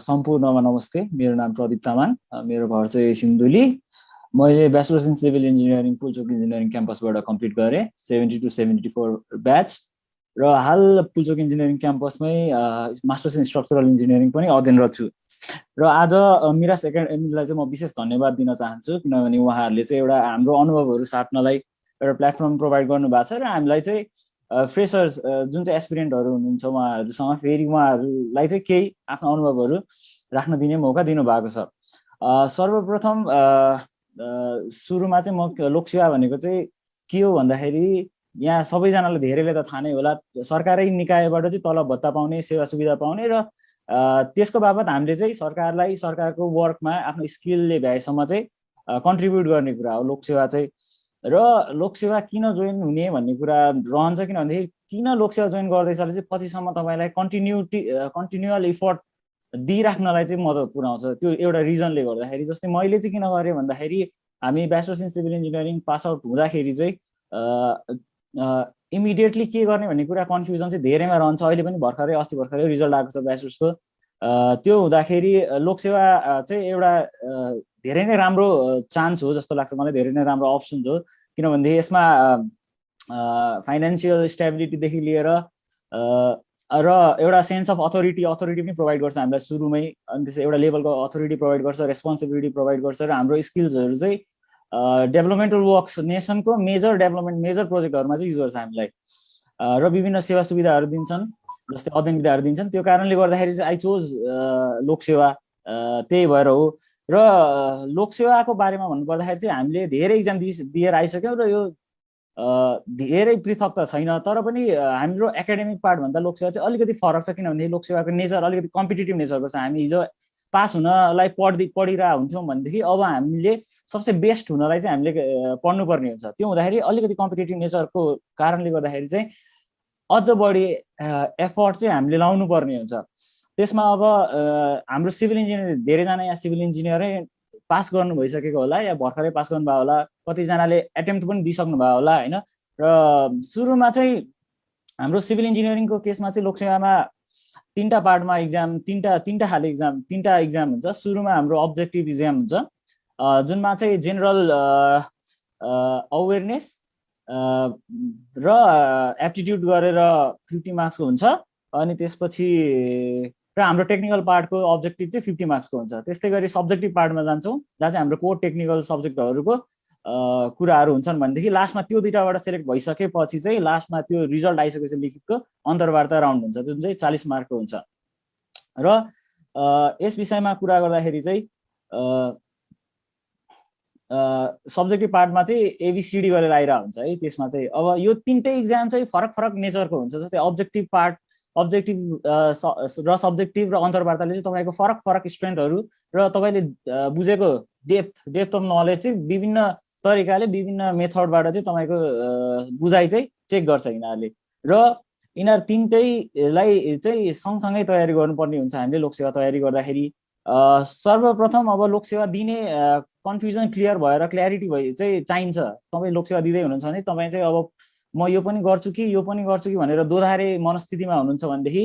सम्पूर्णमा नमस्ते। मेरो नाम प्रदीप तामाङ, मेरो घर चाहिँ सिन्धुली। मैले bachelors in civil engineering Pulchowk engineering क्याम्पसबाट कम्प्लिट गरेँ, 70 to 74 ब्याच। र हाल पुल्चोक इन्जिनियरिङ क्याम्पसमै मास्टर्स इन स्ट्रक्चरल इन्जिनियरिङ पनि अध्ययनरत छु। र आज मिरास एकाडेमीलाई चाहिँ म विशेष धन्यवाद दिन चाहन्छु, किनभने उहाँहरूले चाहिँ एउटा हाम्रो अनुभवहरू साट्नलाई एउटा प्लेटफर्म प्रोभाइड गर्नुभएको छ। र हामीलाई चाहिँ फ्रेसर्स जुन चाहिँ एस्पिरेन्टहरू हुनुहुन्छ उहाँहरूसँग फेरि उहाँहरूलाई चाहिँ केही आफ्नो अनुभवहरू राख्न दिने मौका दिनुभएको छ। सर्वप्रथम सुरुमा चाहिँ म लोकसेवा भनेको चाहिँ के हो भन्दाखेरि, यहाँ सबैजनालाई धेरैले त थाहा नै होला, सरकारी निकायबाट चाहिँ तलब भत्ता पाउने, सेवा सुविधा पाउने र त्यसको बापत हामीले चाहिँ सरकारलाई सरकारको वर्कमा आफ्नो स्किलले भ्याएसम्म चाहिँ कन्ट्रिब्युट गर्ने कुरा हो लोकसेवा चाहिँ। र लोकसेवा किन जोइन हुने भन्ने कुरा रहन्छ, किनभनेदेखि किन लोकसेवा जोइन गर्दैछ भने चाहिँ पछिसम्म तपाईँलाई कन्टिन्युअल इफोर्ट दिइराख्नलाई चाहिँ मद्दत पुऱ्याउँछ। त्यो एउटा रिजनले गर्दाखेरि, जस्तै मैले चाहिँ किन गरेँ भन्दाखेरि, हामी bachelors in civil engineering pass out हुँदाखेरि चाहिँ इमिडिएटली के गर्ने भन्ने कुरा कन्फ्युजन चाहिँ धेरैमा रहन्छ। अहिले पनि अस्ति भर्खरै रिजल्ट आएको छ ब्याचलर्सको। त्यो हुँदाखेरि लोकसेवा चाहिँ एउटा धेरै नै राम्रो चान्स हो जस्तो लाग्छ मलाई, धेरै नै राम्रो अप्सन हो। किनभनेदेखि यसमा फाइनेन्सियल स्टेबिलिटीदेखि लिएर र एउटा सेन्स अफ अथोरिटी पनि प्रोभाइड गर्छ हामीलाई सुरुमै, अनि त्यसै एउटा लेभलको अथोरिटी प्रोभाइड गर्छ, रेस्पोन्सिबिलिटी प्रोभाइड गर्छ, र हाम्रो स्किल्सहरू चाहिँ डेभलपमेन्टल वर्क्स, नेसनको मेजर प्रोजेक्टहरूमा चाहिँ युज गर्छ हामीलाई। र विभिन्न सेवा सुविधाहरू दिन्छन्, जस्तै अध्ययन विधाहरू दिन्छन्। त्यो कारणले गर्दाखेरि चाहिँ आई चोज लोकसेवा, त्यही भएर हो। र लोकसेवाको बारेमा भन्नुपर्दाखेरि चाहिँ हामीले धेरै इक्जाम दिएर आइसक्यौँ र यो धेरै पृथक त छैन, तर पनि हाम्रो एकाडेमिक पार्टभन्दा लोकसेवा चाहिँ अलिकति फरक छ। किनभने लोकसेवाको नेचर अलिकति कम्पिटेटिभ नेचरको छ। हामी हिजो पास हुनलाई पढिरहेको हुन्थ्यौँ भनेदेखि अब हामीले सबसे बेस्ट हुनलाई चाहिँ हामीले पढ्नुपर्ने हुन्छ। त्यो हुँदाखेरि अलिकति कम्पिटेटिभ नेचरको कारणले गर्दाखेरि चाहिँ अझ बढी एफर्ट चाहिँ हामीले लाउनु पर्ने हुन्छ। त्यसमा अब हाम्रो सिभिल इन्जिनियर धेरैजना यहाँ सिभिल इन्जिनियरै पास गर्नु भइसकेको होला, या भर्खरै पास गर्नुभयो होला, कतिजनाले एटेम्प्ट पनि दिइसक्नु भयो होला होइन। र सुरुमा चाहिँ हाम्रो सिभिल इन्जिनियरिङको केसमा चाहिँ लोकसेवामा तीनटा पार्टमा इक्जाम, तीनटा इक्जाम हुन्छ। सुरुमा हाम्रो अब्जेक्टिभ इक्जाम हुन्छ, जुनमा चाहिँ जेनरल अवेरनेस र एप्टिट्युड गरेर 50 मार्क्सको हुन्छ। अनि त्यसपछि र हाम्रो टेक्निकल पार्टको अब्जेक्टिभ चाहिँ 50 मार्क्सको हुन्छ। त्यस्तै गरी सब्जेक्टिभ पार्टमा जान्छौँ, जहाँ चाहिँ हाम्रो कोर टेक्निकल सब्जेक्टहरूको कुराहरू हुन्छन्। भनेदेखि लास्टमा त्यो दुईटाबाट सेलेक्ट भइसकेपछि चाहिँ लास्टमा त्यो रिजल्ट आइसकेपछि लिखितको अन्तर्वार्ता राउन्ड हुन्छ, जुन चाहिँ 40 मार्कको हुन्छ। र यस विषयमा कुरा गर्दाखेरि चाहिँ सब्जेक्टिभ पार्टमा चाहिँ एबिसिडी गरेर आइरहेको हुन्छ है। त्यसमा चाहिँ अब यो तीनटै इक्जाम चाहिँ फरक नेचरको हुन्छ। जस्तै अब्जेक्टिभ र सब्जेक्टिभ र अन्तर्वार्ताले चाहिँ तपाईँको फरक स्ट्रेन्थहरू र तपाईँले बुझेको डेप्थ अफ नलेज चाहिँ विभिन्न तरिकाले, विभिन्न मेथडबाट चाहिँ तपाईँको बुझाइ चाहिँ चेक गर्छ यिनीहरूले। र यिनीहरू तीनटैलाई चाहिँ सँगसँगै तयारी गर्नुपर्ने हुन्छ हामीले लोकसेवा तयारी गर्दाखेरि। सर्वप्रथम अब लोकसेवा दिने कन्फ्युजन क्लियर भएर क्ल्यारिटी चाहिँ चाहिन्छ। तपाईँ लोकसेवा दिँदै हुनुहुन्छ भने तपाईँ चाहिँ अब म यो पनि गर्छु कि भनेर दोधारे मनस्थितिमा हुनुहुन्छ भनेदेखि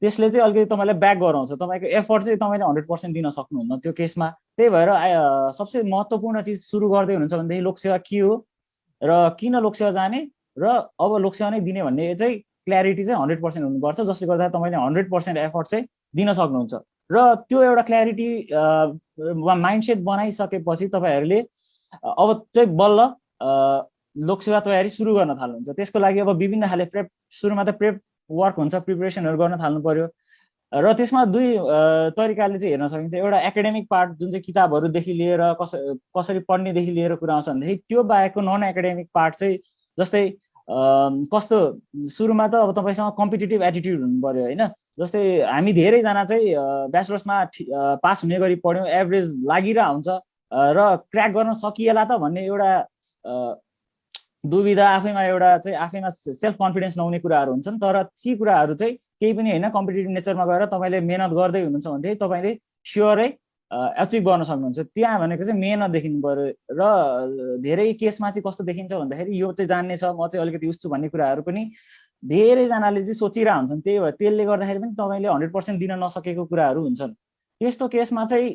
त्यसले चाहिँ अलिकति तपाईँलाई ब्याक गराउँछ। तपाईँको एफर्ट चाहिँ तपाईँले 100% दिन सक्नुहुन्न त्यो केसमा। त्यही भएर सबसे महत्त्वपूर्ण चिज सुरु गर्दै हुनुहुन्छ भनेदेखि लोकसेवा के हो र किन लोकसेवा जाने र अब लोकसेवा नै दिने भन्ने चाहिँ क्ल्यारिटी चाहिँ 100% हुनुपर्छ, जसले गर्दा तपाईँले 100% एफर्ट चाहिँ दिन सक्नुहुन्छ। र त्यो एउटा क्ल्यारिटी माइन्डसेट बनाइसकेपछि तपाईँहरूले अब चाहिँ बल्ल लोकसेवा तयारी सुरु गर्न थाल्नुहुन्छ। त्यसको लागि अब विभिन्न खाले सुरुमा त वर्क हुन्छ, प्रिपरेसनहरू गर्न थाल्नु पर्यो। र त्यसमा दुई तरिकाले चाहिँ हेर्न सकिन्छ। एउटा एकाडेमिक पार्ट जुन चाहिँ किताबहरूदेखि लिएर कसरी पढ्नेदेखि लिएर कुरा आउँछ भनेदेखि त्यो बाहेकको नन एकाडेमिक पार्ट चाहिँ, जस्तै कस्तो सुरुमा त अब तपाईँसँग कम्पिटेटिभ एटिट्युड हुनु पर्यो होइन। जस्तै हामी धेरैजना चाहिँ ब्याचलर्समा पास हुने गरी पढ्यौँ, एभरेज लागिरहेको हुन्छ र क्र्याक गर्न सकिएला त भन्ने एउटा दुविधा आफैमा सेल्फ कन्फिडेन्स नहुने कुराहरू हुन्छन्। तर ती कुराहरू चाहिँ केही पनि होइन, कम्पिटेटिभ नेचरमा गएर तपाईँले मेहनत गर्दै हुनुहुन्छ भनेदेखि तपाईँले स्योरै अचिभ गर्न सक्नुहुन्छ। त्यहाँ भनेको चाहिँ मेहनत देखिनु पर्यो। र धेरै केसमा चाहिँ कस्तो देखिन्छ भन्दाखेरि यो चाहिँ जान्ने छ, म चाहिँ अलिकति युज छु भन्ने कुराहरू पनि धेरैजनाले चाहिँ सोचिरहेको हुन्छन्। त्यसले गर्दाखेरि पनि तपाईँले 100% दिन नसकेको कुराहरू हुन्छन्। त्यस्तो केसमा चाहिँ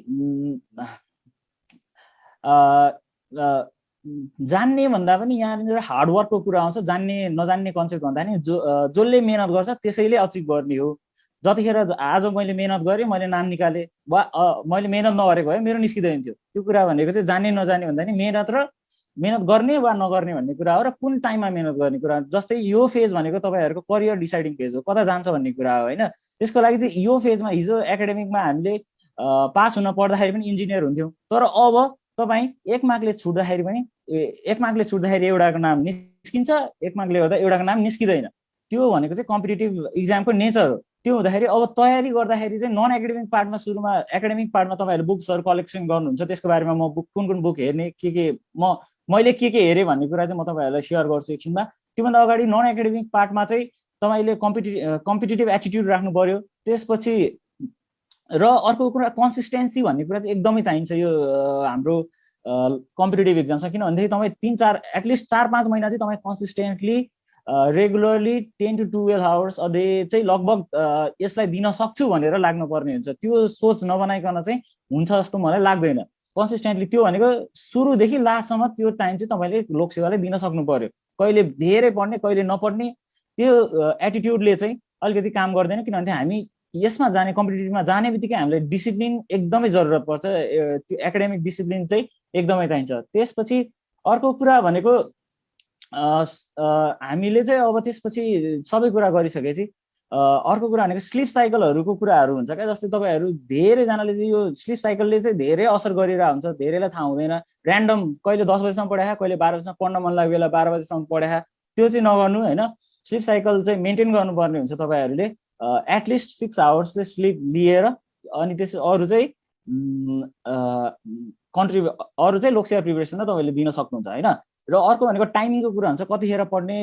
जान्ने भन्दा पनि यहाँनिर हार्डवर्कको कुरा आउँछ। जान्ने नजान्ने कन्सेप्ट भन्दा नि जसले मेहनत गर्छ त्यसैले अचिभ गर्ने हो। जतिखेर आज मैले मेहनत गरेँ, मैले नाम निकालेँ, वा मैले मेहनत नगरेको भए मेरो निस्किँदैन थियो। त्यो कुरा भनेको चाहिँ जान्ने नजान्ने भन्दा नि मेहनत गर्ने वा नगर्ने भन्ने कुरा हो, र कुन टाइममा मेहनत गर्ने कुरा। जस्तै यो फेज भनेको तपाईँहरूको करियर डिसाइडिङ फेज हो, कता जान्छ भन्ने कुरा हो होइन। त्यसको लागि चाहिँ यो फेजमा हिजो एकाडेमिकमा हामीले पास हुन पर्दाखेरि पनि इन्जिनियर हुन्थ्यौँ, तर अब तपाईँ एक मार्कले छुट्दाखेरि पनि एक मार्कले छुट्दाखेरि एउटाको नाम निस्किन्छ, एक मार्कले गर्दा एउटाको नाम निस्किँदैन। त्यो भनेको चाहिँ कम्पिटिटिभ इक्जामको नेचर हो। त्यो हुँदाखेरि अब तयारी गर्दाखेरि चाहिँ नन एकाडेमिक पार्टमा सुरुमा एकाडेमिक पार्टमा तपाईँहरूले बुक्सहरू कलेक्सन गर्नुहुन्छ, त्यसको बारेमा म कुन बुक हेर्ने के मैले के हेरेँ भन्ने कुरा चाहिँ म तपाईँहरूलाई सेयर गर्छु एकछिनमा। त्योभन्दा अगाडि नन एकाडेमिक पार्टमा चाहिँ तपाईँले कम्पिटिटिभ एटिट्युड राख्नु पर्यो। त्यसपछि र अर्को कुरा कन्सिस्टेन्सी भन्ने कुरा चाहिँ एकदमै चाहिन्छ यो हाम्रो कम्पिटिटिभ इक्जाममा। किनभनेदेखि तपाईँ 3-4 एटलिस्ट 4-5 महिना चाहिँ तपाईँ consistently regularly 10 to 12 hours a day चाहिँ लगभग यसलाई दिन सक्छु भनेर लाग्नुपर्ने हुन्छ। त्यो सोच नबनाइकन चाहिँ हुन्छ जस्तो मलाई लाग्दैन। कन्सिस्टेन्टली त्यो भनेको सुरुदेखि लास्टसम्म त्यो टाइम चाहिँ तपाईँले लोकसेवालाई दिन सक्नु पर्यो। कहिले धेरै पढ्ने कहिले नपढ्ने त्यो एटिट्युडले चाहिँ अलिकति काम गर्दैन। किनभने हामी यसमा जाने कम्पिटिटिभमा जाने बित्तिकै हामीलाई डिसिप्लिन एकदमै जरुरत पर्छ। त्यो एकाडेमिक डिसिप्लिन चाहिँ एकदमै चाहिन्छ। त्यसपछि अर्को कुरा भनेको हामीले चाहिँ अब त्यसपछि सबै कुरा गरिसकेपछि अर्को कुरा भनेको स्लिप साइकलहरूको कुराहरू हुन्छ क्या। जस्तै तपाईँहरू धेरैजनाले चाहिँ यो स्लिप साइकलले चाहिँ धेरै असर गरिरहेको हुन्छ, धेरैलाई थाहा हुँदैन। ऱ्यान्डम कहिले 10 बजीसम्म पढाए, कहिले 12 बजीसम्म पढ्न मन लाग्यो बेला 12 बजीसम्म पढाए, त्यो चाहिँ नगर्नु होइन। स्लिप साइकल चाहिँ मेन्टेन गर्नुपर्ने हुन्छ तपाईँहरूले। एटलिस्ट 6 आवर्स चाहिँ स्लिप लिएर अनि त्यस अरू चाहिँ लोकसेवा प्रिपरेसन तपाईँले दिन सक्नुहुन्छ होइन। र अर्को भनेको टाइमिङको कुरा हुन्छ, कतिखेर पढ्ने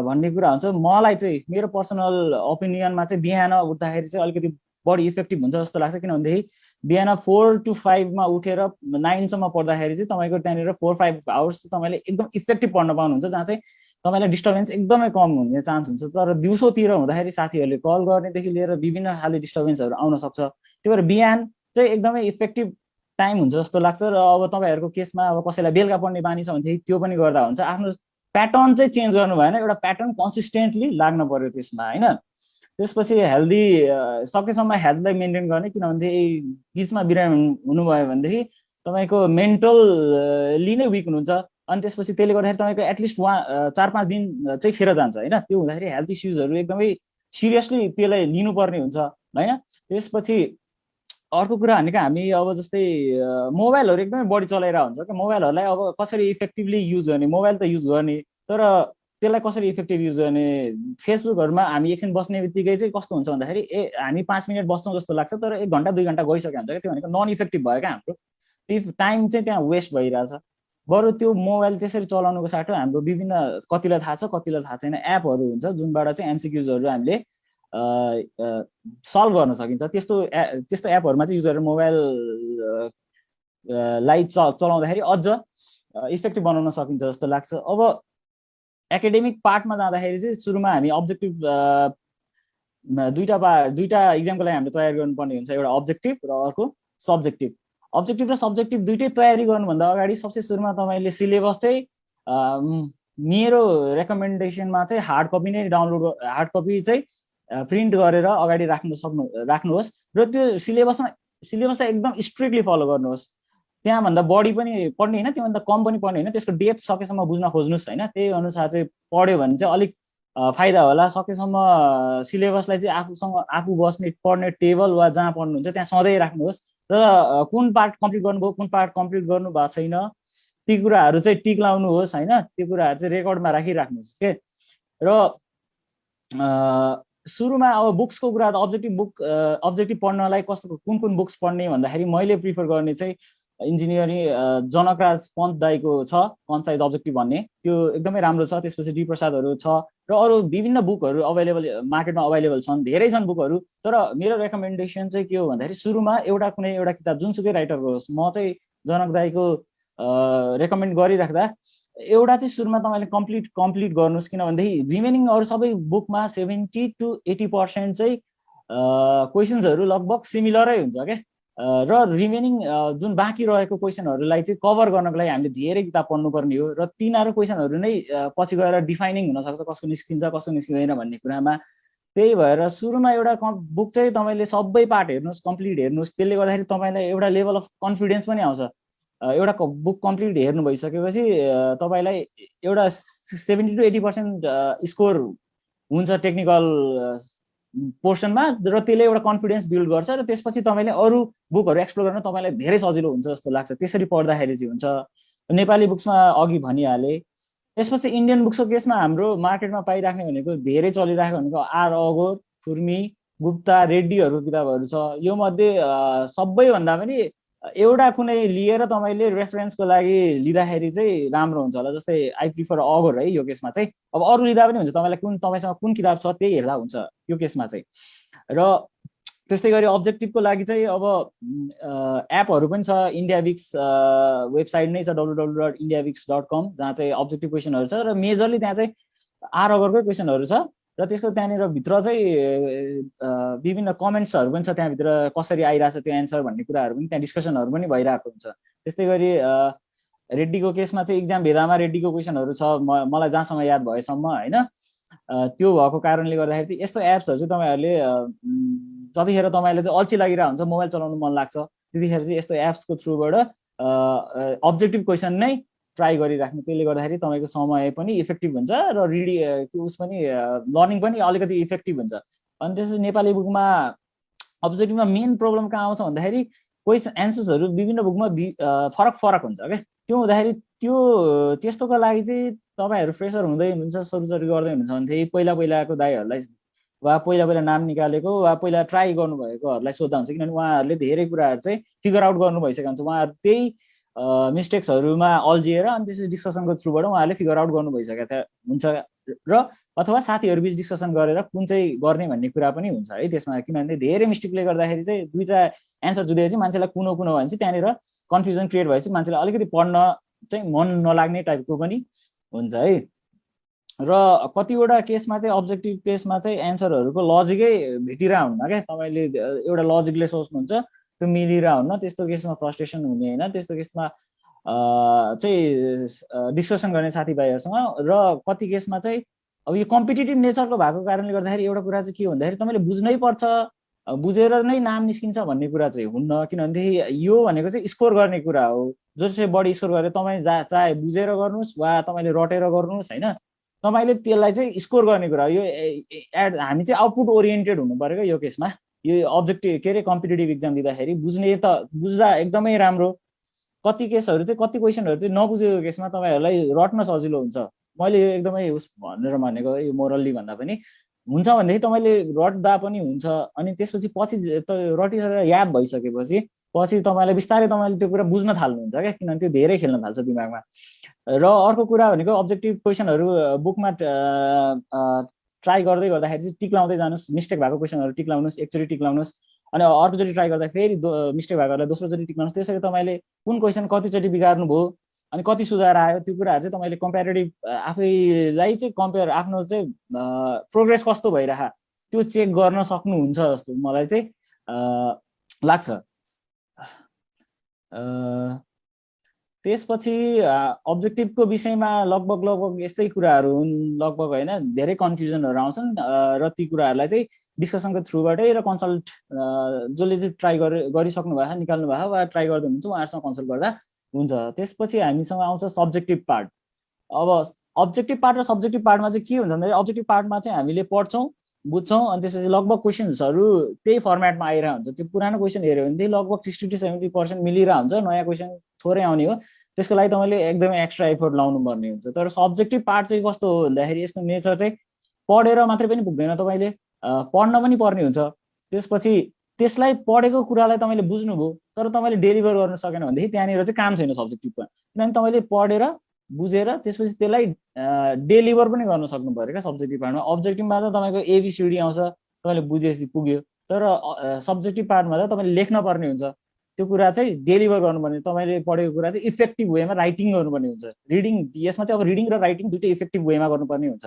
भन्ने कुरा हुन्छ। मलाई चाहिँ मेरो पर्सनल ओपिनियनमा चाहिँ बिहान उठ्दाखेरि चाहिँ अलिकति बढी इफेक्टिभ हुन्छ जस्तो लाग्छ। किनभनेदेखि बिहान 4 to 5 मा उठेर 9 सम्म पढ्दाखेरि चाहिँ तपाईँको त्यहाँनिर 4-5 आवर्स तपाईँले एकदम इफेक्टिभ पढ्न पाउनुहुन्छ, जहाँ चाहिँ तपाईँलाई डिस्टर्बेन्स एकदमै कम हुने चान्स हुन्छ। तर दिउँसोतिर हुँदाखेरि साथीहरूले कल गर्नेदेखि लिएर विभिन्न खाले डिस्टर्बेन्सहरू आउन सक्छ। त्यही भएर बिहान चाहिँ एकदमै इफेक्टिभ टाइम हुन्छ जस्तो लाग्छ। र अब तपाईँहरूको केसमा अब कसैलाई बेलुका पढ्ने बानी छ भनेदेखि त्यो पनि गर्दा हुन्छ। आफ्नो प्याटर्न चाहिँ चेन्ज गर्नु भएन, एउटा प्याटर्न कन्सिस्टेन्टली लाग्नु पर्यो त्यसमा होइन। त्यसपछि हेल्दी सकेसम्म हेल्थलाई मेन्टेन गर्ने। किनभनेदेखि बिचमा बिरामी हुनुभयो भनेदेखि तपाईँको मेन्टल्ली नै विक हुनुहुन्छ। अनि त्यसपछि त्यसले गर्दाखेरि तपाईँको एटलिस्ट 4-5 दिन चाहिँ खेर जान्छ होइन। त्यो हुँदाखेरि हेल्थ इस्युजहरू एकदमै सिरियसली त्यसलाई लिनुपर्ने हुन्छ होइन। त्यसपछि अर्को कुरा भनेको हामी अब जस्तै मोबाइलहरू एकदमै बढी चलाइरहेको हुन्छ कि मोबाइलहरूलाई अब कसरी इफेक्टिभली युज गर्ने। मोबाइल त युज गर्ने, तर त्यसलाई कसरी इफेक्टिभ युज गर्ने। फेसबुकहरूमा हामी एकछिन बस्ने बित्तिकै चाहिँ कस्तो हुन्छ भन्दाखेरि हामी 5 मिनट बस्छौँ जस्तो लाग्छ, तर 1 घन्टा 2 घन्टा गइसक्यो हुन्छ क्या। त्यो भनेको नन इफेक्टिभ भयो क्या हाम्रो। त्यो टाइम चाहिँ त्यहाँ वेस्ट भइरहेछ। बरु त्यो मोबाइल त्यसरी चलाउनुको साटो हाम्रो विभिन्न कतिलाई थाहा छ कतिलाई थाहा छैन एपहरू हुन्छ जुनबाट चाहिँ एमसिक्युजहरू हामीले सल्भ गर्न सकिन्छ। त्यस्तो एपहरूमा चाहिँ युज गरेर मोबाइललाई चलाउँदाखेरि अझ इफेक्टिभ बनाउन सकिन्छ जस्तो लाग्छ। अब एकाडेमिक पार्टमा जाँदाखेरि चाहिँ सुरुमा हामी अब्जेक्टिभ दुईटा इक्जामको लागि हामीले तयारी गर्नुपर्ने हुन्छ, एउटा अब्जेक्टिभ र अर्को सब्जेक्टिभ। अब्जेक्टिभ र सब्जेक्टिभ दुइटै तयारी गर्नुभन्दा अगाडि सबसे सुरुमा तपाईँले सिलेबस चाहिँ मेरो रेकमेन्डेसनमा चाहिँ हार्ड कपी चाहिँ प्रिन्ट गरेर अगाडि राख्नुहोस् र त्यो सिलेबसलाई एकदम स्ट्रिक्टली फलो गर्नुहोस्। त्यहाँभन्दा बढी पनि पढ्ने होइन, त्योभन्दा कम पनि पढ्ने होइन, त्यसको डेप्थ सकेसम्म बुझ्न खोज्नुहोस् होइन। त्यही अनुसार चाहिँ पढ्यो भने चाहिँ अलिक फाइदा होला। सकेसम्म सिलेबसलाई चाहिँ आफू बस्ने पढ्ने टेबल वा जहाँ पढ्नुहुन्छ त्यहाँ सधैँ राख्नुहोस् र कुन पार्ट कम्प्लिट गर्नुभयो कुन पार्ट कम्प्लिट गर्नु भएको छैन ती कुराहरू चाहिँ टिक लाउनुहोस् होइन। त्यो कुराहरू चाहिँ रेकर्डमा राखिराख्नुहोस् के। र सुरुमा अब बुक्सको कुरा त अब्जेक्टिभ पढ्नलाई कस्तो कुन बुक्स पढ्ने भन्दाखेरि मैले प्रिफर गर्ने चाहिँ इन्जिनियरिङ जनकराज पन्त दाईको छ कन्साइज अब्जेक्टिभ भन्ने, त्यो एकदमै राम्रो छ। त्यसपछि डी प्रसादहरू छ र अरू विभिन्न बुकहरू अभाइलेबल मार्केटमा अभाइलेबल छन्, धेरै छन् बुकहरू। तर मेरो रेकमेन्डेसन चाहिँ के हो भन्दाखेरि सुरुमा कुनै एउटा किताब जुनसुकै राइटरको होस्, म चाहिँ जनक दाईको रेकमेन्ड गरिराख्दा एउटा चाहिँ सुरुमा तपाईँले कम्प्लिट गर्नुहोस्। किनभनेदेखि रिमेनिङ अरू सबै बुकमा 70 to 80% चाहिँ क्वेसन्सहरू लगभग सिमिलरै हुन्छ क्या। र रिमेनिङ जुन बाँकी रहेको क्वेसनहरूलाई चाहिँ कभर गर्नको लागि हामीले धेरै किताब पढ्नुपर्ने हो र तिनीहरू क्वेसनहरू नै पछि गएर डिफाइनिङ हुनसक्छ कसको निस्किन्छ कसको निस्किँदैन भन्ने कुरामा। त्यही भएर सुरुमा एउटा बुक चाहिँ तपाईँले सबै पार्ट हेर्नुहोस्, कम्प्लिट हेर्नुहोस्। त्यसले गर्दाखेरि तपाईँलाई एउटा लेभल अफ कन्फिडेन्स पनि आउँछ। एउटा बुक कम्प्लिट हेर्नु भइसकेपछि तपाईँलाई एउटा 70 to 80% स्कोर हुन्छ टेक्निकल पोर्सनमा र त्यसले एउटा कन्फिडेन्स बिल्ड गर्छ र त्यसपछि तपाईँले अरू बुकहरू एक्सप्लोर गर्न तपाईँलाई धेरै सजिलो हुन्छ जस्तो लाग्छ। त्यसरी पढ्दाखेरि चाहिँ हुन्छ। नेपाली बुक्समा अघि भनिहालेँ। त्यसपछि इन्डियन बुक्सको केसमा हाम्रो मार्केटमा पाइराख्ने भनेको धेरै चलिरहेको भनेको आर अघोर, खुर्मी, गुप्ता, रेड्डीहरूको किताबहरू छ। यो मध्ये सबैभन्दा पनि एउटा कुनै लिएर तपाईँले रेफरेन्सको लागि लिँदाखेरि चाहिँ राम्रो हुन्छ होला। जस्तै आई प्रिफर अघोर है यो केसमा चाहिँ। अब अरू लिँदा पनि हुन्छ, तपाईँलाई तपाईँसँग कुन किताब छ त्यही हेर्दा हुन्छ यो केसमा चाहिँ। र त्यस्तै गरी अब्जेक्टिभको लागि चाहिँ अब एपहरू पनि छ। इन्डियाविक्स वेबसाइट नै छ www.indiavix.com, जहाँ चाहिँ अब्जेक्टिभ क्वेसनहरू छ र मेजरली त्यहाँ चाहिँ आर अघोरकै क्वेसनहरू छ र त्यसको त्यहाँनिर भित्र चाहिँ विभिन्न कमेन्ट्सहरू पनि छ त्यहाँभित्र, कसरी आइरहेछ त्यो एन्सर भन्ने कुराहरू पनि त्यहाँ डिस्कसनहरू पनि भइरहेको हुन्छ। त्यस्तै गरी रेड्डीको केसमा चाहिँ इक्जाम भेदामा रेड्डीको क्वेसनहरू छ मलाई जहाँसम्म याद भएसम्म होइन। त्यो भएको कारणले गर्दाखेरि चाहिँ यस्तो एप्सहरू चाहिँ तपाईँहरूले जतिखेर तपाईँले चाहिँ अल्छी लागिरहेको हुन्छ, मोबाइल चलाउनु मन लाग्छ, त्यतिखेर चाहिँ यस्तो एप्सको थ्रुबाट अब्जेक्टिभ क्वेसन नै ट्राई गरिराख्नु। त्यसले गर्दाखेरि तपाईँको समय पनि इफेक्टिभ हुन्छ र उस पनि लर्निङ पनि अलिकति इफेक्टिभ हुन्छ। अनि त्यसपछि नेपाली बुकमा अब्जेक्टिभमा मेन प्रब्लम कहाँ आउँछ भन्दाखेरि क्वेसन एन्सर्सहरू विभिन्न बुकमा फरक फरक हुन्छ क्या। त्यो हुँदाखेरि त्यस्तोको लागि चाहिँ तपाईँहरू फ्रेसर हुँदै हुनुहुन्छ, सुरु गर्दै हुनुहुन्छ भने पहिलाको दाइहरूलाई वा पहिला नाम निकालेको वा पहिला ट्राई गर्नुभएकोहरूलाई सोद्धा हुन्छ, किनभने उहाँहरूले धेरै कुराहरू चाहिँ फिगर आउट गर्नु भइसकेको हुन्छ। उहाँहरू त्यही मिस्टेक्सहरूमा अल्झिएर अनि त्यसपछि डिस्कसनको थ्रुबाट उहाँहरूले फिगर आउट गर्नु भइसकेको हुन्छ र अथवा साथीहरू बिच डिस्कसन गरेर कुन चाहिँ गर्ने भन्ने कुरा पनि हुन्छ है त्यसमा। किनभने धेरै मिस्टेकले गर्दाखेरि चाहिँ दुईवटा एन्सर जुधेर चाहिँ मान्छेलाई कुनो भने चाहिँ त्यहाँनिर कन्फ्युजन क्रिएट भएपछि मान्छेलाई अलिकति पढ्न चाहिँ मन नलाग्ने टाइपको पनि हुन्छ है। र कतिवटा केसमा चाहिँ अब्जेक्टिभ केसमा चाहिँ एन्सरहरूको लजिकै भेटिरह हुन्न क्या। तपाईँले एउटा लजिकले सोच्नुहुन्छ त्यो मिलिरह हुन्न, त्यस्तो केसमा फ्रस्ट्रेसन हुने होइन। त्यस्तो केसमा चाहिँ डिस्कसन गर्ने साथीभाइहरूसँग। र कति केसमा चाहिँ अब यो कम्पिटिटिभ नेचरको भएको कारणले गर्दाखेरि एउटा कुरा चाहिँ के भन्दाखेरि तपाईँले बुझ्नै पर्छ, बुझेर नै नाम निस्किन्छ भन्ने कुरा चाहिँ हुन्न। किनभनेदेखि यो भनेको चाहिँ स्कोर गर्ने कुरा हो। जो चाहिँ बढी स्कोर गरेर तपाईँ चाहे बुझेर गर्नुहोस् वा तपाईँले रटेर गर्नुहोस् होइन, तपाईँले त्यसलाई चाहिँ स्कोर गर्ने कुरा हो। यो हामी चाहिँ आउटपुट ओरिएन्टेड हुनु पऱ्यो क्या यो केसमा। यो अब्जेक्टिभ के अरे कम्पिटेटिभ इक्जाम दिँदाखेरि बुझ्दा एकदमै राम्रो। कति केसहरू चाहिँ कति क्वेसनहरू चाहिँ नबुझेको केसमा तपाईँहरूलाई रट्न सजिलो हुन्छ। मैले एकदमै उस भनेर भनेको यो मोरल्ली भन्दा पनि हुन्छ भनेदेखि तपाईँले रट्दा पनि हुन्छ। अनि त्यसपछि पछि रटिसकेर याद भइसकेपछि पछि तपाईँलाई बिस्तारै तपाईँले त्यो कुरा बुझ्न थाल्नुहुन्छ क्या, किनभने त्यो धेरै खेल्न थाल्छ दिमागमा। र अर्को कुरा भनेको अब्जेक्टिभ क्वेसनहरू बुकमा ट्राई गर्दै गर्दाखेरि चाहिँ टिक लाउँदै जानुहोस्। मिस्टेक भएको क्वेसनहरू टिक लाउनुहोस्, एकचोटि टिक लाउनुहोस्, अनि अर्कोचोटि ट्राई गर्दा फेरि मिस्टेक भएकोहरूलाई दोस्रोचोटि टिक लाउनुहोस्। त्यसरी तपाईँले कुन क्वेसन कतिचोटि बिगार्नु भयो अनि कति सुधार आयो त्यो कुराहरू चाहिँ तपाईँले कम्पेरिटिभ आफैलाई चाहिँ कम्पेयर आफ्नो चाहिँ प्रोग्रेस कस्तो भइरह त्यो चेक गर्न सक्नुहुन्छ जस्तो मलाई चाहिँ लाग्छ। त्यसपछि अब्जेक्टिभको विषयमा लगभग यस्तै कुराहरू हुन् लगभग होइन। धेरै कन्फ्युजनहरू आउँछन् र ती कुराहरूलाई चाहिँ डिस्कसनको थ्रुबाटै र कन्सल्ट जसले चाहिँ ट्राई गरिसक्नु भएको निकाल्नु भएको वा ट्राई गर्दै हुनुहुन्छ उहाँहरूसँग कन्सल्ट गर्दा हुन्छ। त्यसपछि हामीसँग आउँछ सब्जेक्टिभ पार्ट। अब अब्जेक्टिभ पार्ट र सब्जेक्टिभ पार्टमा चाहिँ के हुन्छ भन्दाखेरि अब्जेक्टिभ पार्टमा चाहिँ हामीले पढ्छौँ बुझ्छौँ अनि त्यसपछि लगभग क्वेसन्सहरू त्यही फर्मेटमा आइरहेको हुन्छ। त्यो पुरानो क्वेसन हेऱ्यो भने चाहिँ लगभग 60 to 70% मिलिरहेको हुन्छ, नयाँ क्वेसन थोरै आउने हो। त्यसको लागि तपाईँले एकदमै एक्स्ट्रा एफोर्ट लाउनु पर्ने हुन्छ। तर सब्जेक्टिभ पार्ट चाहिँ कस्तो हो भन्दाखेरि यसको नेचर चाहिँ पढेर मात्रै पनि पुग्दैन, तपाईँले पढ्न पनि पर्ने हुन्छ। त्यसपछि त्यसलाई पढेको कुरालाई तपाईँले बुझ्नुभयो तर तपाईँले डेलिभर गर्न सकेन भनेदेखि त्यहाँनिर चाहिँ काम छैन सब्जेक्टिभमा। किनभने तपाईँले पढेर बुझेर त्यसपछि त्यसलाई डेलिभर पनि गर्न सक्नु पऱ्यो क्या सब्जेक्टिभ पार्टमा। अब्जेक्टिभमा त तपाईँको एबिसिडी आउँछ, तपाईँले बुझेपछि पुग्यो। तर सब्जेक्टिभ पार्टमा त तपाईँले लेख्न पर्ने हुन्छ, त्यो कुरा चाहिँ डेलिभर गर्नुपर्ने। तपाईँले पढेको कुरा चाहिँ इफेक्टिभ वेमा राइटिङ गर्नुपर्ने हुन्छ। रिडिङ यसमा चाहिँ अब रिडिङ र राइटिङ दुइटै इफेक्टिभ वेमा गर्नुपर्ने हुन्छ।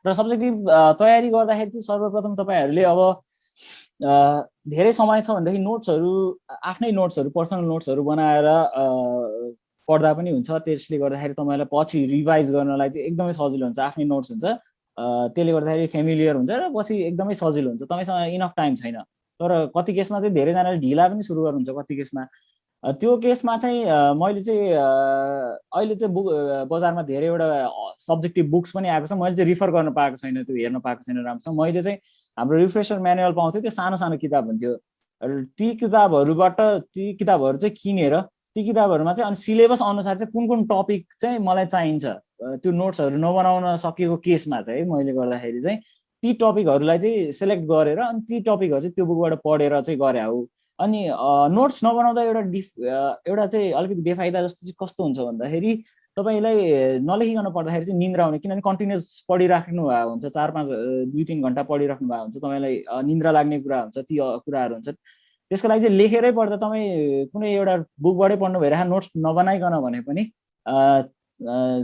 र सब्जेक्टिभ तयारी गर्दाखेरि चाहिँ सर्वप्रथम तपाईँहरूले अब धेरै समय छ भनेदेखि नोट्सहरू आफ्नै नोट्सहरू पर्सनल नोट्सहरू बनाएर पढ्दा पनि हुन्छ। त्यसले गर्दाखेरि तपाईँलाई पछि रिभाइज गर्नलाई चाहिँ एकदमै सजिलो हुन्छ। आफ्नै नोट्स हुन्छ, त्यसले गर्दाखेरि फेमिलियर हुन्छ र पछि एकदमै सजिलो हुन्छ। तपाईँसँग इनफ टाइम छैन, तर कति केसमा चाहिँ धेरैजनाले ढिला पनि सुरु गर्नुहुन्छ। कति केसमा त्यो केसमा चाहिँ मैले चाहिँ अहिले चाहिँ बजारमा धेरैवटा सब्जेक्टिभ बुक्स पनि आएको छ। मैले चाहिँ रिफर गर्न पाएको छैन, त्यो हेर्न पाएको छैन राम्रोसँग। मैले चाहिँ हाम्रो रिफ्रेसर म्यानुअल पाउँथ्यो, त्यो सानो सानो किताब हुन्थ्यो। ती किताबहरूबाट ती किताबहरू चाहिँ किनेर ती किताबहरूमा चाहिँ अनि सिलेबस अनुसार चाहिँ कुन कुन टपिक चाहिँ मलाई चाहिन्छ त्यो नोट्सहरू नबनाउन सकेको केसमा चाहिँ मैले गर्दाखेरि चाहिँ ती टपिकहरूलाई चाहिँ सेलेक्ट गरेर अनि ती टपिकहरू चाहिँ त्यो बुकबाट पढेर चाहिँ गरे हो। अनि नोट्स नबनाउँदा एउटा चाहिँ अलिकति बेफाइदा जस्तो चाहिँ कस्तो हुन्छ भन्दाखेरि तपाईँलाई नलेखिकन पढ्दाखेरि चाहिँ निन्द्रा आउने, किनभने कन्टिन्युस पढिराख्नु भएको हुन्छ, 4-5 2-3 घन्टा पढिराख्नु भएको हुन्छ, तपाईँलाई निन्द्रा लाग्ने कुरा हुन्छ, ती कुराहरू हुन्छ। त्यसको लागि चाहिँ लेखेरै पढ्दा तपाईँ कुनै एउटा बुकबाटै पढ्नु भइरहेको नोट्स नबनाइकन भने पनि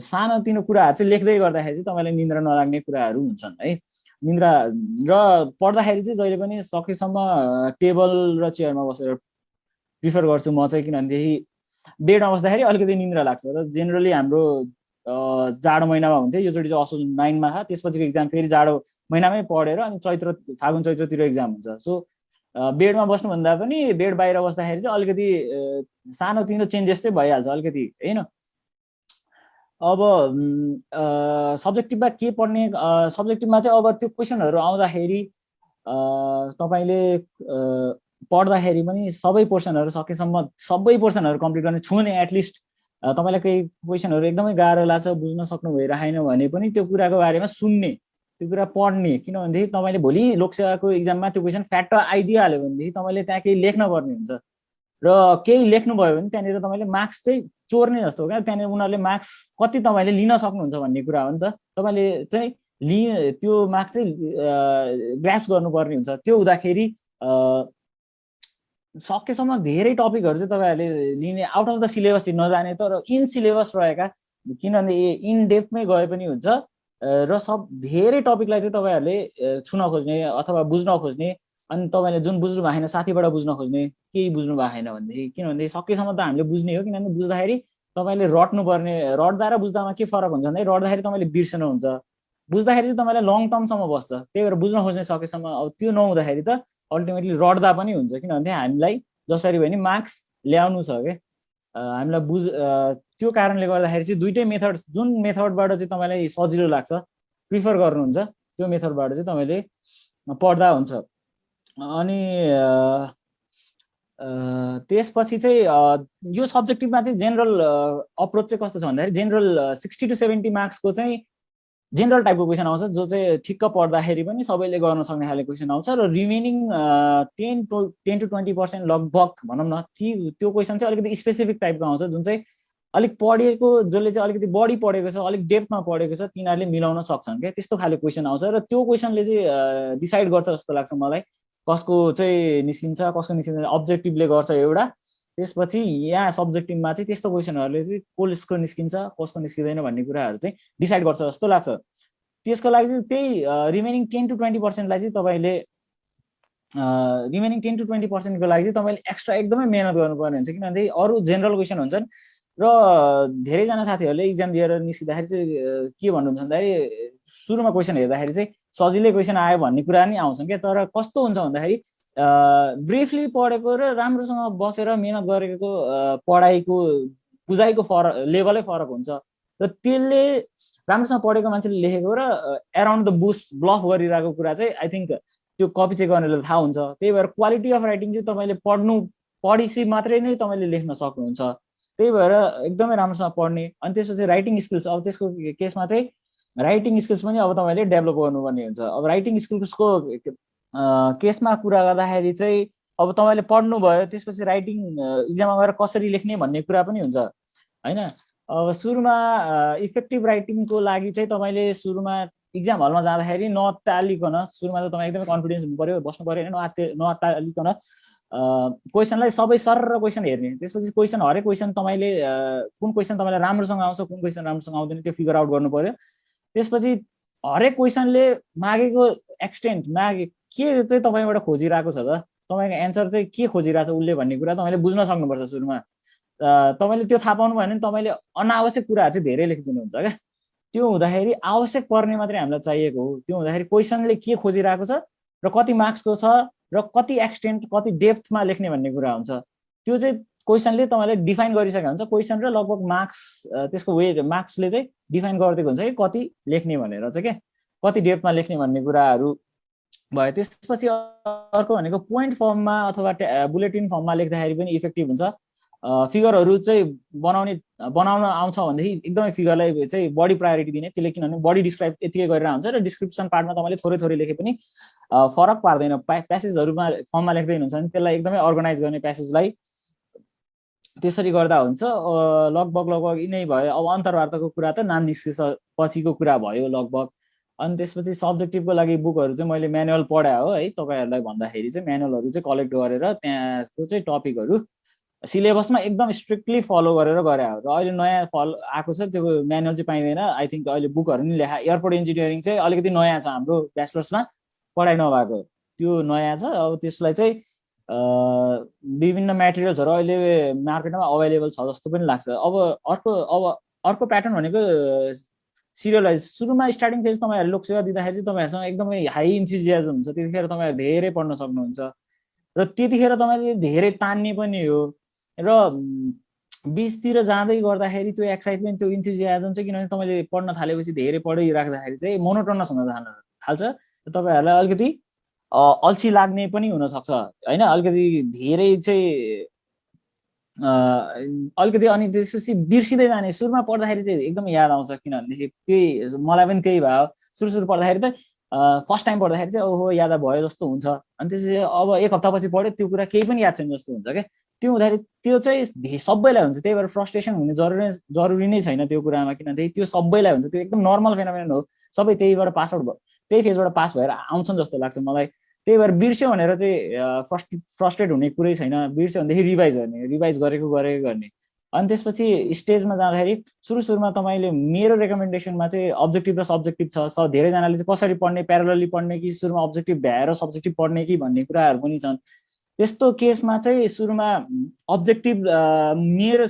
सानोतिनो कुराहरू चाहिँ लेख्दै गर्दाखेरि चाहिँ तपाईँलाई निन्द्रा नलाग्ने कुराहरू हुन्छन् है। निन्द्रा र पढ्दाखेरि चाहिँ जहिले पनि सकेसम्म टेबल र चेयरमा बसेर प्रिफर गर्छु म चाहिँ, किनभनेदेखि बेडमा बस्दाखेरि अलिकति निन्द्रा लाग्छ। र जेनरली हाम्रो जाडो महिनामा हुन्थ्यो, योचोटि चाहिँ असोज 9मा छ, त्यसपछिको एक्जाम फेरि जाडो महिनामै पढेर अनि फागुन चैत्रतिर एक्जाम हुन्छ। सो बेडमा बस्नुभन्दा पनि बेड बाहिर बस्दाखेरि चाहिँ अलिकति सानोतिनो चेन्जेस चाहिँ भइहाल्छ अलिकति होइन। अब सब्जेक्टिभमा के पढ्ने, सब्जेक्टिभमा चाहिँ अब त्यो क्वेसनहरू आउँदाखेरि तपाईँले पढ्दाखेरि पनि सबै पोर्सनहरू सकेसम्म सबै पोर्सनहरू कम्प्लिट गर्ने छुने। एटलिस्ट तपाईँलाई केही क्वेसनहरू एकदमै गाह्रो लाग्छ, बुझ्न सक्नु भइरहेन भने पनि त्यो कुराको बारेमा सुन्ने, त्यो कुरा पढ्ने। किनभनेदेखि तपाईँले भोलि लोकसेवाको एक्जाममा त्यो क्वेसन फ्याक्ट आइदिइहाल्यो भनेदेखि तपाईँले त्यहाँ केही लेख्न पर्ने हुन्छ र केही लेख्नुभयो भने त्यहाँनिर तपाईँले मार्क्स चाहिँ चोर्ने जस्तो हो क्या। त्यहाँनिर उनीहरूले मार्क्स कति तपाईँले लिन सक्नुहुन्छ भन्ने कुरा हो नि त। तपाईँले चाहिँ त्यो मार्क्स चाहिँ ग्रास्प गर्नुपर्ने हुन्छ। त्यो हुँदाखेरि सकेसम्म धेरै टपिकहरू चाहिँ तपाईँहरूले लिने, आउट अफ द सिलेबस चाहिँ नजाने तर इन सिलेबस रहेका, किनभने इन डेप्थमै गए पनि हुन्छ र धेरै टपिकलाई चाहिँ तपाईँहरूले छुन खोज्ने अथवा बुझ्न खोज्ने। अनि तपाईँले जुन बुझ्नु भएको छैन साथीबाट बुझ्न खोज्ने, केही बुझ्नु भएको छैन भनेदेखि, किनभने सकेसम्म त हामीले बुझ्ने हो। किनभने बुझ्दाखेरि तपाईँले रट्नुपर्ने, रट्दा र बुझ्दामा के फरक हुन्छ भन्दाखेरि रट्दाखेरि तपाईँले बिर्सनुहुन्छ, बुझ्दाखेरि चाहिँ तपाईँलाई लङ टर्मसम्म बस्छ। त्यही भएर बुझ्न खोज्ने सकेसम्म। अब त्यो नहुँदाखेरि त अल्टिमेटली रट्दा पनि हुन्छ, किनभने हामीलाई जसरी भए नि मार्क्स ल्याउनु छ क्या। हामीलाई त्यो कारणले गर्दाखेरि चाहिँ दुइटै मेथड, जुन मेथडबाट चाहिँ तपाईँलाई सजिलो लाग्छ प्रिफर गर्नुहुन्छ त्यो मेथडबाट चाहिँ तपाईँले पढ्दा हुन्छ। अनि त्यसपछि चाहिँ यो सब्जेक्टिभमा चाहिँ जेनरल अप्रोच चाहिँ कस्तो छ भन्दाखेरि जेनरल 60 to 70 मार्क्सको चाहिँ जेनरल टाइपको क्वेसन आउँछ, जो चाहिँ ठिक्क पढ्दाखेरि पनि सबैले गर्न सक्ने खाले क्वेसन आउँछ। र रिमेनिङ 10 to 20% लगभग भनौँ न त्यो क्वेसन चाहिँ अलिकति स्पेसिफिक टाइपको आउँछ, जुन चाहिँ अलिक पढेको, जसले चाहिँ अलिकति बढी पढेको छ, अलिक डेप्थमा पढेको छ, तिनीहरूले मिलाउन सक्छन् क्या। त्यस्तो खाले क्वेसन आउँछ र त्यो क्वेसनले चाहिँ डिसाइड गर्छ जस्तो लाग्छ मलाई कसको चाहिँ निस्किन्छ, कसको निस्किन्छ। अब्जेक्टिभले गर्छ एउटा, त्यसपछि यहाँ सब्जेक्टिभमा चाहिँ त्यस्तो क्वेसनहरूले चाहिँ कसको निस्किन्छ कसको निस्किँदैन भन्ने कुराहरू चाहिँ डिसाइड गर्छ जस्तो लाग्छ। त्यसको लागि चाहिँ त्यही रिमेनिङ 10 to 20%लाई चाहिँ तपाईँले रिमेनिङ 10 to 20%को लागि चाहिँ तपाईँले एक्स्ट्रा एकदमै मेहनत गर्नुपर्ने हुन्छ। किनभने अरू जेनरल क्वेसन हुन्छन् र धेरैजना साथीहरूले इक्जाम दिएर निस्किँदाखेरि चाहिँ के भन्नुहुन्छ भन्दाखेरि सुरुमा क्वेसन हेर्दाखेरि चाहिँ सजिलै क्वेसन आयो भन्ने कुरा नि आउँछन् क्या। तर कस्तो हुन्छ भन्दाखेरि ब्रिफली पढेको र राम्रोसँग बसेर मेहनत गरेको पढाइको बुझाइको फरक, लेभलै फरक हुन्छ। र त्यसले राम्रोसँग पढेको मान्छेले लेखेको र एराउन्ड द बुस ब्लफ गरिरहेको कुरा चाहिँ आई थिङ्क त्यो कपी चेक गर्नेलाई थाहा हुन्छ। त्यही भएर क्वालिटी अफ राइटिङ चाहिँ तपाईँले पढेपछि मात्रै नै तपाईँले लेख्न सक्नुहुन्छ। त्यही भएर एकदमै राम्रोसँग पढ्ने। अनि त्यसपछि राइटिङ स्किल्स, अब त्यसको केसमा चाहिँ राइटिङ स्किल्स पनि अब तपाईँले डेभलप गर्नुपर्ने हुन्छ। अब राइटिङ स्किल्सको केसमा कुरा गर्दाखेरि चाहिँ अब तपाईँले पढ्नुभयो, त्यसपछि राइटिङ इक्जाममा गएर कसरी लेख्ने भन्ने कुरा पनि हुन्छ होइन। अब सुरुमा इफेक्टिभ राइटिङको लागि चाहिँ तपाईँले सुरुमा इक्जाम हलमा जाँदाखेरि नअत्तालिकन, सुरुमा त तपाईँ एकदमै कन्फिडेन्स हुनु पऱ्यो, बस्नु पऱ्यो होइन, नअत्तालिकन क्वेसनलाई सबै सरर क्वेसन हेर्ने। त्यसपछि क्वेसन, हरेक क्वेसन तपाईँले कुन क्वेसन तपाईँलाई राम्रोसँग आउँछ, कुन क्वेसन राम्रोसँग आउँदैन त्यो फिगर आउट गर्नु पऱ्यो। त्यसपछि हरेक क्वेसनले मागेको एक्सटेन्ट के चाहिँ तपाईँबाट खोजिरहेको छ त, तपाईँको एन्सर चाहिँ के खोजिरहेछ उसले भन्ने कुरा तपाईँले बुझ्न सक्नुपर्छ सुरुमा। तपाईँले त्यो थाहा पाउनु भयो भने तपाईँले अनावश्यक कुराहरू चाहिँ धेरै लेखिदिनुहुन्छ क्या। त्यो हुँदाखेरि आवश्यक पर्ने मात्रै हामीलाई चाहिएको हो। त्यो हुँदाखेरि क्वेसनले के खोजिरहेको छ र कति मार्क्सको छ र कति एक्सटेन्ट कति डेप्थमा लेख्ने भन्ने कुरा हुन्छ। त्यो चाहिँ क्वेसनले तपाईँले डिफाइन गरिसकेको हुन्छ। क्वेसन र लगभग मार्क्स त्यसको मार्क्सले चाहिँ डिफाइन गरिदिएको हुन्छ कि कति लेख्ने भनेर चाहिँ के कति डेप्थमा लेख्ने भन्ने कुराहरू भयो। त्यसपछि अर्को भनेको पोइन्ट फर्ममा अथवा बुलेटिन फर्ममा लेख्दाखेरि पनि इफेक्टिभ हुन्छ। फिगरहरू चाहिँ बनाउन आउँछ भनेदेखि एकदमै फिगरलाई चाहिँ बढी प्रायोरिटी दिने। त्यसले किनभने बढी डिस्क्राइब यतिकै गरेर हुन्छ र डिस्क्रिप्सन पार्टमा तपाईँले थोरै थोरै लेखे पनि फरक पार्दैन। प्यासेजहरूमा फर्ममा लेख्दै हुनुहुन्छ भने त्यसलाई एकदमै अर्गनाइज गर्ने प्यासेजलाई त्यसरी गर्दा हुन्छ। लगभग यिनै भयो। अब अन्तर्वार्ताको कुरा त नाम निस्किसकेपछिको कुरा भयो लगभग। अनि त्यसपछि सब्जेक्टिभको लागि बुकहरू चाहिँ मैले म्यानुअल पढाए हो है। तपाईँहरूलाई भन्दाखेरि चाहिँ म्यानुअलहरू चाहिँ कलेक्ट गरेर त्यहाँको चाहिँ टपिकहरू सिलेबसमा एकदम स्ट्रिक्टली फलो गरेर गरे हो। र अहिले नयाँ आएको छ त्यो म्यानुअल चाहिँ पाइँदैन। आई थिङ्क अहिले बुकहरू नि लेखा। एयरपोर्ट इन्जिनियरिङ चाहिँ अलिकति नयाँ छ हाम्रो ब्याचलर्समा पढाइ नभएको त्यो नयाँ छ। अब त्यसलाई चाहिँ विभिन्न म्याटेरियल्सहरू अहिले मार्केटमा अभाइलेबल छ जस्तो पनि लाग्छ। अब अर्को प्याटर्न भनेको सिरियलाइज। सुरुमा स्टार्टिङ फेज तपाईँहरूले लोकसेवा दिँदाखेरि चाहिँ तपाईँहरूसँग एकदमै हाई इन्थुजियाजम हुन्छ। त्यतिखेर तपाईँहरू धेरै पढ्न सक्नुहुन्छ र त्यतिखेर तपाईँले धेरै तान्ने पनि हो। र बिचतिर जाँदै गर्दाखेरि त्यो एक्साइटमेन्ट त्यो इन्थुजियाजम चाहिँ किनभने तपाईँले पढ्न थालेपछि धेरै पढिराख्दाखेरि चाहिँ मोनोटोनस हुन थाल्छ। तपाईँहरूलाई अलिकति अल्छी लाग्ने पनि हुनसक्छ होइन। अलिकति धेरै चाहिँ अलिकति अनि त्यसपछि बिर्सिँदै जाने। सुरुमा पढ्दाखेरि चाहिँ एकदमै याद आउँछ किनभनेदेखि त्यही मलाई पनि त्यही भयो। सुरु पढ्दाखेरि त फर्स्ट टाइम पढ्दाखेरि चाहिँ ओहो याद भयो जस्तो हुन्छ। अनि त्यसपछि अब एक हप्तापछि पढ्यो त्यो कुरा केही पनि याद छैन जस्तो हुन्छ क्या। त्यो हुँदाखेरि त्यो चाहिँ सबैलाई हुन्छ। त्यही भएर फ्रस्ट्रेसन हुने जरुरी नै छैन त्यो कुरामा किनभने त्यो सबैलाई हुन्छ। त्यो एकदम नर्मल फेनोमेनन हो। सबै त्यहीबाट पास आउट भयो त्यही फेजबाट पास भएर आउँछन् जस्तो लाग्छ मलाई। त्यही भएर बिर्स्यो भनेर चाहिँ फ्रस्ट्रेट हुने कुरै छैन। बिर्स्यो भनेदेखि रिभाइज गरेको गर्ने। अनि त्यसपछि स्टेजमा जाँदाखेरि सुरुमा तपाईँले मेरो रेकमेन्डेसनमा चाहिँ अब्जेक्टिभ र सब्जेक्टिभ छ। धेरैजनाले चाहिँ कसरी पढ्ने प्यारलली पढ्ने कि सुरुमा अब्जेक्टिभ भ्याएर सब्जेक्टिभ पढ्ने कि भन्ने कुराहरू पनि छन्। त्यस्तो केसमा चाहिँ सुरुमा अब्जेक्टिभ मेरो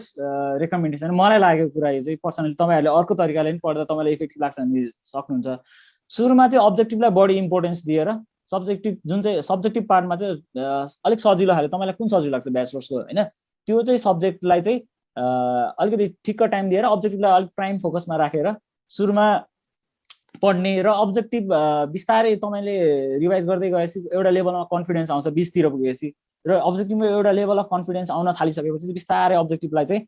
रेकमेन्डेसन मलाई लागेको कुरा यो चाहिँ पर्सनली तपाईँहरूले अर्को तरिकाले पनि पढ्दा तपाईँलाई इफेक्टिभ लाग्छ भने सक्नुहुन्छ। सुरुमा चाहिँ अब्जेक्टिभलाई बढी इम्पोर्टेन्स दिएर सब्जेक्टिभ जुन चाहिँ सब्जेक्टिभ पार्टमा चाहिँ अलिक सजिलो खाले तपाईँलाई कुन सजिलो लाग्छ ब्याचलर्सको होइन त्यो चाहिँ सब्जेक्टलाई चाहिँ अलिकति ठिक्क टाइम दिएर अब्जेक्टिभलाई अलिक प्राइम फोकसमा राखेर सुरुमा पढ्ने र अब्जेक्टिभ बिस्तारै तपाईँले रिभाइज गर्दै गएपछि एउटा लेभलमा कन्फिडेन्स आउँछ 20तिर पुगेपछि र अब्जेक्टिभमा एउटा लेभल अफ कन्फिडेन्स आउन थालिसकेपछि बिस्तारै अब्जेक्टिभलाई चाहिँ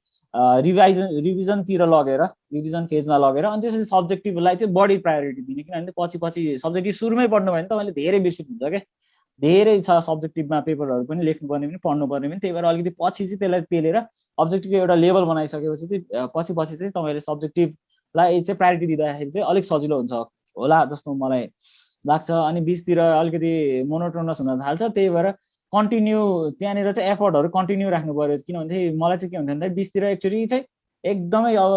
रिभिजनतिर लगेर रिभिजन फेजमा लगेर अनि त्यसपछि सब्जेक्टिभलाई चाहिँ बढी प्रायोरिटी दिने किनभने पछि सब्जेक्टिभ सुरुमै पढ्नु भयो भने तपाईँले धेरै बिर्सिनुहुन्छ क्या। धेरै छ सब्जेक्टिभमा पेपरहरू पनि लेख्नुपर्ने पनि पढ्नुपर्ने पनि। त्यही भएर अलिकति पछि चाहिँ त्यसलाई पेलेर अब्जेक्टिभको एउटा लेभल बनाइसकेपछि चाहिँ पछि चाहिँ तपाईँले सब्जेक्टिभलाई चाहिँ प्रायोरिटी दिँदाखेरि चाहिँ अलिक सजिलो हुन्छ होला जस्तो मलाई लाग्छ। अनि बिचतिर अलिकति मोनोटोनस हुन थाल्छ। त्यही भएर कन्टिन्यू त्यहाँनिर चाहिँ एफर्टहरू कन्टिन्यू राख्नु पर्यो। किनभने मलाई चाहिँ के हुन्छ भन्दा बिचतिर एक्चुअली चाहिँ एकदमै अब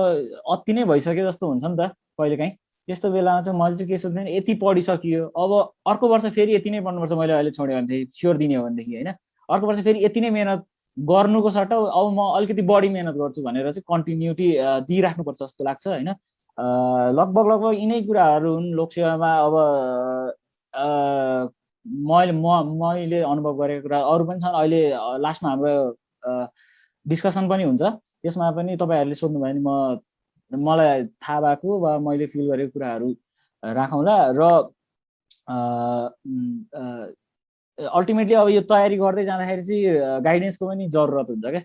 अति नै भइसक्यो जस्तो हुन्छ नि त कहिलेकाहीँ। त्यस्तो बेलामा चाहिँ मैले चाहिँ के सोच्दैन यति पढिसकियो अब अर्को वर्ष फेरि यति नै पढ्नुपर्छ मैले अहिले छोड्यो भनेदेखि स्योर दिने हो भनेदेखि होइन। अर्को वर्ष फेरि यति नै मेहनत गर्नुको सट्टा अब म अलिकति बढी मेहनत गर्छु भनेर चाहिँ कन्टिन्युटी दिइराख्नुपर्छ जस्तो लाग्छ होइन। लगभग यिनै कुराहरू हुन् लोकसेवामा। अब मैले अनुभव गरेको कुरा अरू पनि छन्। अहिले लास्टमा हाम्रो डिस्कसन पनि हुन्छ त्यसमा पनि तपाईँहरूले सोध्नुभयो भने मलाई थाहा भएको वा मैले फिल गरेको कुराहरू राखौँला। र अल्टिमेटली अब यो तयारी गर्दै जाँदाखेरि चाहिँ गाइडेन्सको पनि जरुरत हुन्छ क्या।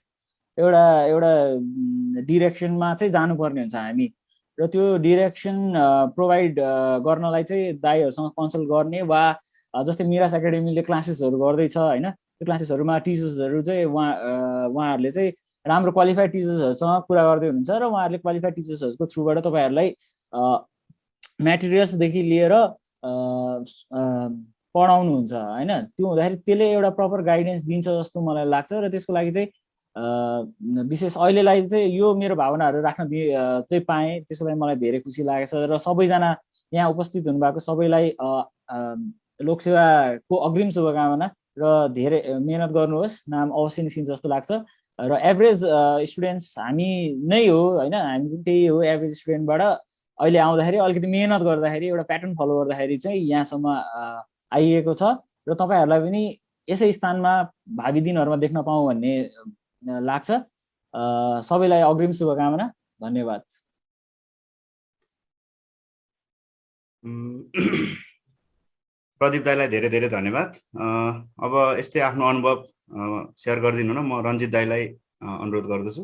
एउटा डिरेक्सनमा चाहिँ जानुपर्ने हुन्छ हामी र त्यो डिरेक्सन प्रोभाइड गर्नलाई चाहिँ दाइहरूसँग कन्सल्ट गर्ने वा जस्तै मिरास एकाडेमीले क्लासेसहरू गर्दैछ होइन। त्यो क्लासेसहरूमा टिचर्सहरू चाहिँ उहाँहरूले चाहिँ राम्रो क्वालिफाइड टिचर्सहरूसँग कुरा गर्दै हुनुहुन्छ र उहाँहरूले क्वालिफाइड टिचर्सहरूको थ्रुबाट तपाईँहरूलाई म्याटेरियल्सदेखि लिएर पढाउनुहुन्छ होइन। त्यो हुँदाखेरि त्यसले एउटा प्रपर गाइडेन्स दिन्छ जस्तो मलाई लाग्छ। र त्यसको लागि चाहिँ विशेष अहिलेलाई चाहिँ यो मेरो भावनाहरू राख्न चाहिँ पाएँ त्यसको लागि मलाई धेरै खुसी लागेको छ। र सबैजना यहाँ उपस्थित हुनुभएको सबैलाई लोकसेवाको अग्रिम शुभकामना र र धेरै मेहनत गर्नुहोस्, नाम अवश्य निस्किन्छ जस्तो लाग्छ। र एभरेज स्टुडेन्ट्स हामी नै हो होइन, हामी पनि त्यही हो, एभरेज स्टुडेन्टबाट अहिले आउँदाखेरि अलिकति मेहनत गर्दाखेरि एउटा प्याटर्न फलो गर्दाखेरि चाहिँ यहाँसम्म आइएको छ र तपाईँहरूलाई पनि यसै स्थानमा भावी दिनहरूमा देख्न पाऊँ भन्ने लाग्छ। सबैलाई अग्रिम शुभकामना, धन्यवाद। प्रदीप दाईलाई धेरै धेरै धन्यवाद। अब यस्तै आफ्नो अनुभव सेयर गरिदिनु न, म रञ्जित दाईलाई अनुरोध गर्दछु।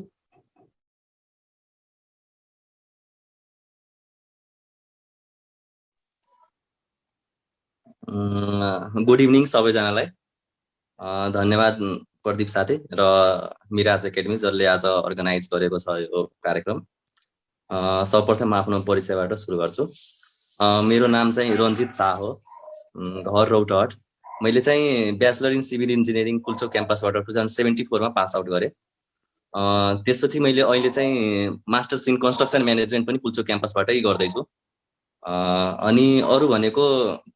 गुड इभिनिङ सबैजनालाई। धन्यवाद प्रदीप साथी र मिराज एकाडेमी जसले आज अर्गनाइज गरेको छ यो कार्यक्रम। सर्वप्रथम आफ्नो परिचयबाट सुरु गर्छु। मेरो नाम चाहिँ रञ्जित शाह हो, घर रौतहट। मैले चाहिँ ब्याचलर इन सिभिल इन्जिनियरिङ कुल्चोक क्याम्पसबाट 2074 मा पास आउट गरेँ। त्यसपछि मैले अहिले चाहिँ मास्टर्स इन कन्स्ट्रक्सन म्यानेजमेन्ट पनि कुल्चोक क्याम्पसबाटै गर्दैछु। अनि अरू भनेको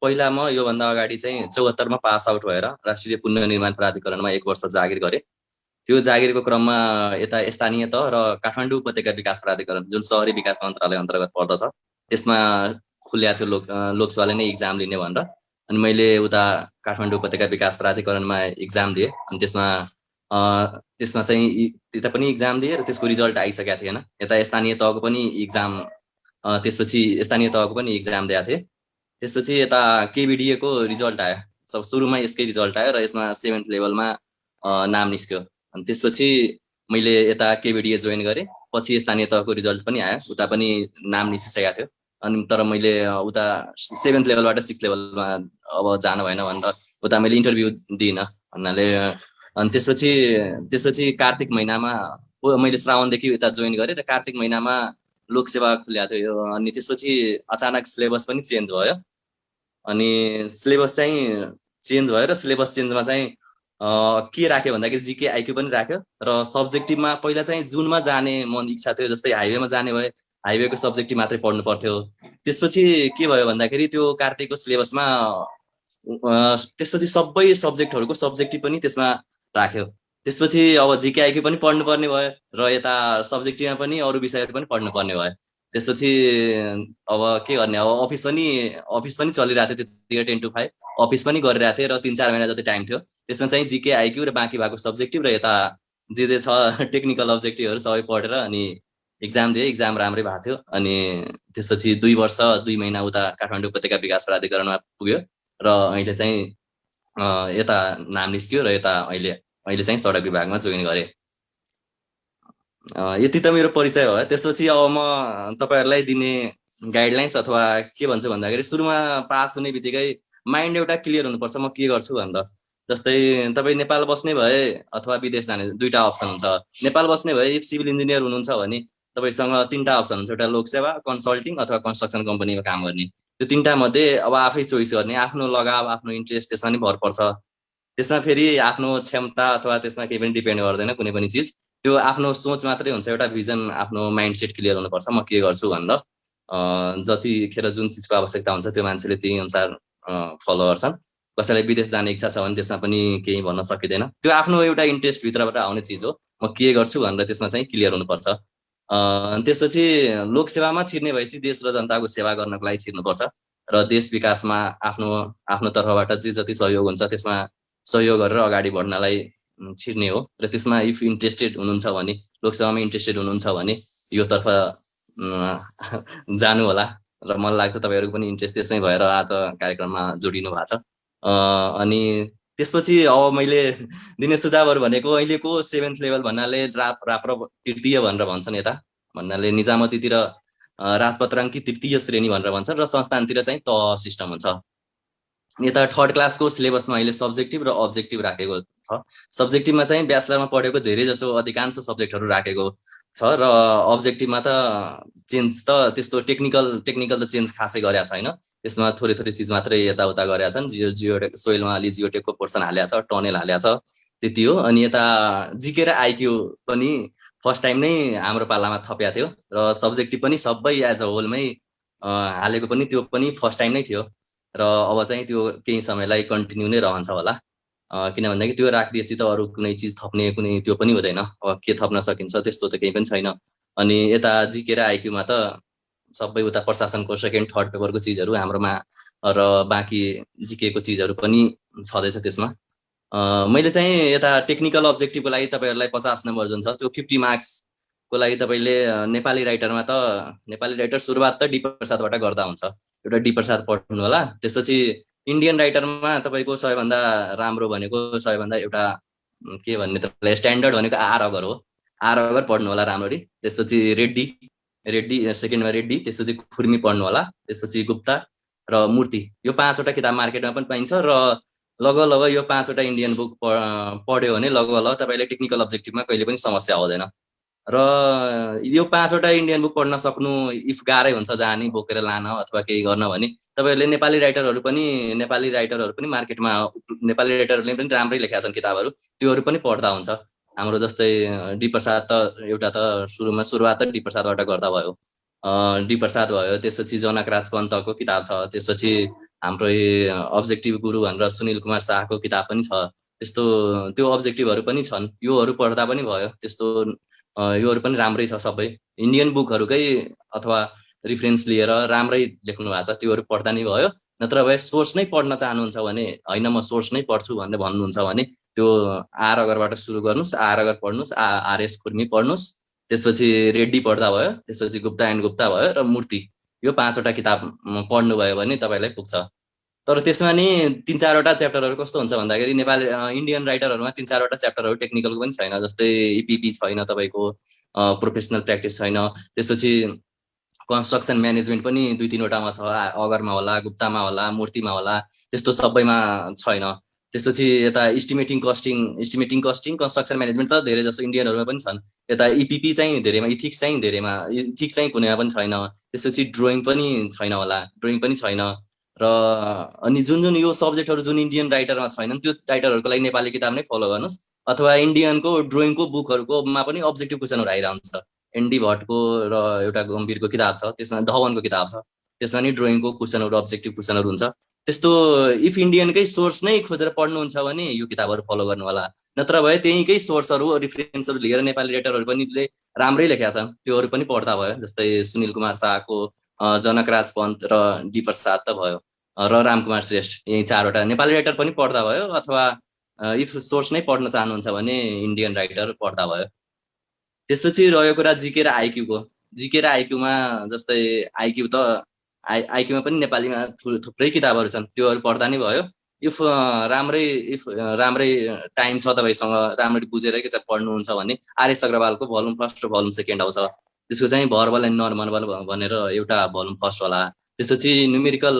पहिला म योभन्दा अगाडि चाहिँ 74 मा पास आउट भएर राष्ट्रिय पुनर्निर्माण प्राधिकरणमा 1 वर्ष जागिर गरेँ। त्यो जागिरको क्रममा यता स्थानीय तह र काठमाडौँ उपत्यका विकास प्राधिकरण जुन शहरी विकास मन्त्रालय अन्तर्गत पर्दछ त्यसमा खुल्या थियो लोकसभाले नै इक्जाम लिने भनेर। अनि मैले उता काठमाडौँ उपत्यका विकास प्राधिकरणमा इक्जाम दिएँ। अनि त्यसमा चाहिँ त्यता पनि इक्जाम दिएँ र त्यसको रिजल्ट आइसकेको थिएन। यता स्थानीय तहको पनि इक्जाम, त्यसपछि स्थानीय तहको पनि इक्जाम दिएको थिएँ। त्यसपछि यता केबिडिए को रिजल्ट आयो। सुरुमा यसकै रिजल्ट आयो र यसमा 7th लेभलमा नाम निस्क्यो। अनि त्यसपछि मैले यता केबिडिए जोइन गरेँ। पछि स्थानीय तहको रिजल्ट पनि आयो, उता पनि नाम निस्किसकेको थियो। अनि तर मैले उता 7th लेभलबाट 6th लेभलमा अब जानु भएन भनेर उता मैले इन्टरभ्यू दिइनँ भन्नाले। अनि त्यसपछि कार्तिक महिनामा मैले श्रावणदेखि उता जोइन गरेँ र कार्तिक महिनामा लोकसेवा खुलेको थियो। अनि त्यसपछि अचानक सिलेबस पनि चेन्ज भयो। अनि सिलेबस चाहिँ चेन्ज भयो र सिलेबस चेन्जमा चाहिँ के राख्यो भन्दाखेरि जिके आइक्यू पनि राख्यो र सब्जेक्टिभमा पहिला चाहिँ जुनमा जाने मन इच्छा थियो, जस्तै हाइवेमा जाने भए हाइवेको सब्जेक्टिभ मात्रै पढ्नु पर्थ्यो। त्यसपछि के भयो भन्दाखेरि त्यो कार्तिकको सिलेबसमा त्यसपछि सबै सब्जेक्टहरूको सब्जेक्टिभ पनि त्यसमा राख्यो। त्यसपछि अब जिके आइक्यू पनि पढ्नुपर्ने भयो र यता सब्जेक्टिभमा पनि अरू विषयहरू पनि पढ्नुपर्ने भयो। त्यसपछि अब के गर्ने, अब अफिस पनि चलिरहेको थियो त्यतिखेर 10 to 5 अफिस पनि गरिरहेको थिएँ र 3-4 महिना जति टाइम थियो। त्यसमा चाहिँ जिके आइक्यू र बाँकी भएको सब्जेक्टिभ र यता जे छ टेक्निकल अब्जेक्टिभहरू सबै पढेर अनि इक्जाम दिएँ। इक्जाम राम्रै भएको थियो। अनि त्यसपछि 2 वर्ष 2 महिना उता काठमाडौँ उपत्यका विकास प्राधिकरणमा पुग्यो र अहिले चाहिँ यता नाम निस्क्यो र यता अहिले चाहिँ सडक विभागमा जोइन गरेँ। यति त मेरो परिचय हो। त्यसपछि अब म तपाईहरुलाई दिने गाइडलाइन्स अथवा के भन्छु भन्दाखेरि सुरुमा पास हुने बित्तिकै माइन्ड एउटा क्लियर हुनुपर्छ म के गर्छु भनेर। जस्तै तपाई नेपाल बस्ने भए अथवा विदेश जाने दुईटा अप्सन हुन्छ। नेपाल बस्ने भए सिभिल इन्जिनियर हुनुहुन्छ भने तपाईसँग 3टा अप्सन हुन्छ, एउटा लोकसेवा, कन्सल्टिङ अथवा कन्स्ट्रक्सन कम्पनीमा काम गर्ने। त्यो 3टा मध्ये अब आफै चोइस गर्ने, आफ्नो लगाव आफ्नो इन्ट्रेस्ट त्यसमा नि भर पर्छ। त्यसमा फेरि आफ्नो क्षमता अथवा त्यसमा केही पनि डिपेन्ड गर्दैन कुनै पनि चिज। त्यो आफ्नो सोच मात्रै हुन्छ, एउटा भिजन आफ्नो माइन्डसेट क्लियर हुनुपर्छ म के गर्छु भनेर। जतिखेर जुन चिजको आवश्यकता हुन्छ त्यो मान्छेले त्यही अनुसार फलो गर्छन्। कसैलाई विदेश जाने इच्छा छ भने त्यसमा पनि केही भन्न सकिँदैन। त्यो आफ्नो एउटा इन्ट्रेस्ट भित्रबाट आउने चिज हो, म के गर्छु भनेर त्यसमा चाहिँ क्लियर हुनुपर्छ। त्यसपछि लोकसेवामा छिर्ने भएपछि देश र जनताको सेवा गर्नको लागि छिर्नुपर्छ र देश विकासमा आफ्नो तर्फबाट जे जति सहयोग हुन्छ त्यसमा सहयोग गरेर अगाडि बढ्नलाई छिर्ने हो। र त्यसमा इफ इन्ट्रेस्टेड हुनुहुन्छ भने, लोकसेवामा इन्ट्रेस्टेड हुनुहुन्छ भने यो तर्फ जानु होला र मलाई लाग्छ तपाईहरुको पनि इन्ट्रेस्ट त्यसमै भएर आज कार्यक्रममा जोडिनु भएको छ। अनि त्यसपछि अब मैले दिने सुझावहरु भनेको अहिलेको 7th लेभल भन्नाले राप्र तृतीय भनेर भन्छन्, यता भन्नाले निजामतीतिर राजपत्राङ्की तृतीय श्रेणी भनेर भन्छन् र संस्थानतिर चाहिँ तह सिस्टम हुन्छ। यता 3rd क्लासको सिलेबसमा अहिले सब्जेक्टिभ र अब्जेक्टिभ राखेको छ। सब्जेक्टिभमा चाहिँ ब्याचलरमा पढेको धेरै जसो अधिकांश सब्जेक्टहरु राखेको छ र अब्जेक्टिभमा त चेन्ज त त्यस्तो टेक्निकल त चेन्ज खासै गरेको छैन। त्यसमा थोरै चिज मात्रै यताउता गरेका छन्। जियोटेक सोइलमा अलि जियोटेकको पोर्सन हालेको छ, टनेल हालेको छ, त्यति हो। अनि यता जिके र आइक्यू पनि फर्स्ट टाइम नै हाम्रो पालामा थप्या थियो र सब्जेक्टिभ पनि सबै एज अ होलमै हालेको पनि त्यो पनि फर्स्ट टाइम नै थियो र अब चाहिँ त्यो केही समयलाई कन्टिन्यू नै रहन्छ होला। किन भन्दाखेरि त्यो राखिदिएपछि त अरू कुनै चिज थप्ने कुनै त्यो पनि हुँदैन। अब के थप्न सकिन्छ त्यस्तो त केही पनि छैन। अनि यता जिके र आइक्यूमा त सबै उता प्रशासनको सेकेन्ड थर्ड पेपरको चिजहरू हाम्रोमा र बाँकी जिकेको चिजहरू पनि छँदैछ त्यसमा। मैले चाहिँ यता टेक्निकल अब्जेक्टिभको लागि तपाईँहरूलाई 50 नम्बर जुन छ त्यो 50 मार्क्सको लागि तपाईँले नेपाली राइटरमा त नेपाली राइटर सुरुवात त डी प्रसादबाट गर्दा हुन्छ। एउटा डी प्रसाद पढ्नु होला। त्यसपछि इन्डियन राइटरमा तपाईँको सबैभन्दा राम्रो भनेको सबैभन्दा एउटा के भन्ने तपाईँलाई स्ट्यान्डर्ड भनेको आर अगर हो। आर अगर पढ्नु होला राम्ररी। त्यसपछि रेड्डी सेकेन्डमा रेड्डी, त्यसपछि खुर्मी पढ्नु होला, त्यसपछि गुप्ता र मूर्ति। यो 5वटा किताब मार्केटमा पनि पाइन्छ र लगभग यो 5वटा इन्डियन बुक पढ्यो भने लगभग तपाईँले टेक्निकल अब्जेक्टिभमा कहिले पनि समस्या आउँदैन। र यो 5वटा इन्डियन बुक पढ्न सक्नु इफ गाह्रै हुन्छ जाने बोकेर लान अथवा केही गर्न भने तपाईँहरूले नेपाली राइटरहरू पनि मार्केटमा नेपाली राइटरहरूले पनि राम्रै लेखेका छन् किताबहरू, त्योहरू पनि पढ्दा हुन्छ। हाम्रो जस्तै डी प्रसाद त एउटा त सुरुवात त डी प्रसादबाट गर्दा भयो। डी प्रसाद भयो, त्यसपछि जनकराज पन्तको किताब छ, त्यसपछि हाम्रो अब्जेक्टिभ गुरु भनेर सुनिल कुमार शाहको किताब पनि छ। त्यस्तो त्यो अब्जेक्टिभहरू पनि छन्, योहरू पढ्दा पनि भयो। त्यस्तो योहरू पनि राम्रै छ। सबै इन्डियन बुकहरूकै अथवा रिफरेन्स लिएर राम्रै लेख्नु भएको छ, त्योहरू पढ्दा नै भयो। नत्र भए सोर्स नै पढ्न चाहनुहुन्छ भने होइन म सोर्स नै पढ्छु भनेर भन्नुहुन्छ भने त्यो आर अगरबाट सुरु गर्नुहोस्। आर अगर पढ्नुहोस्, आरएस खुर्मी पढ्नुहोस्, त्यसपछि रेड्डी पढ्दा भयो, त्यसपछि गुप्ता एन्ड गुप्ता भयो र मूर्ति। यो 5वटा किताब पढ्नुभयो भने तपाईँलाई पुग्छ। तर त्यसमा नि 3-4वटा च्याप्टरहरू कस्तो हुन्छ भन्दाखेरि नेपाली इन्डियन राइटरहरूमा 3-4वटा च्याप्टरहरू टेक्निकलको पनि छैन। जस्तै इपिपी छैन, तपाईँको प्रोफेसनल प्र्याक्टिस छैन, त्यसपछि कन्स्ट्रक्सन म्यानेजमेन्ट पनि 2-3वटामा छ। अगरमा होला, गुप्तामा होला, मूर्तिमा होला, त्यस्तो सबैमा छैन। त्यसपछि यता इस्टिमेटिङ कस्टिङ कन्स्ट्रक्सन म्यानेजमेन्ट त धेरै जस्तो इन्डियनहरूमा पनि छन्। यता इपिपी चाहिँ धेरैमा, इथिक्स चाहिँ कुनैमा पनि छैन। त्यसपछि ड्रइङ पनि छैन होला, ड्रइङ पनि छैन। र अनि जुन यो सब्जेक्टहरू जुन इन्डियन राइटरमा छैनन् त्यो राइटरहरूको लागि नेपाली किताब नै फलो गर्नुहोस्। अथवा इन्डियनको ड्रइङको बुकहरूकोमा पनि अब्जेक्टिभ क्वेसनहरू आइरहन्छ। एनडी भट्टको र एउटा गम्भीरको किताब छ, त्यसमा धवनको किताब छ, त्यसमा नि ड्रइङको क्वेसनहरू अब्जेक्टिभ क्वेसनहरू हुन्छ। त्यस्तो इफ इन्डियनकै सोर्स नै खोजेर पढ्नुहुन्छ भने यो किताबहरू फलो गर्नु होला। नत्र भए त्यहीकै सोर्सहरू रिफरेन्सहरू लिएर नेपाली राइटरहरू पनि राम्रै लेखेका छन्, त्योहरू पनि पढ्दा भयो। जस्तै सुनिल कुमार शाहको जनकराज पन्त र डी प्रसाद त भयो र रामकुमार श्रेष्ठ, यही 4वटा नेपाली राइटर पनि पढ्दा भयो। अथवा इफ सोर्स नै पढ्न चाहनुहुन्छ भने इन्डियन राइटर पढ्दा भयो। त्यसपछि रह्यो कुरा जिके र आइक्यूको। जिके र आइक्यूमा जस्तै आइक्यूमा पनि नेपालीमा थुप्रै किताबहरू छन्, त्योहरू पढ्दा नै भयो। इफ राम्रै टाइम छ तपाईँसँग, राम्ररी बुझेर के चाहिँ पढ्नुहुन्छ भने आरएस अग्रवालको भोल्युम फर्स्ट र भोल्युम सेकेन्ड आउँछ। त्यसको चाहिँ भर्बल एन्ड नन भर्बल भनेर एउटा भोल्युम फर्स्ट होला। त्यसपछि न्युमेरिकल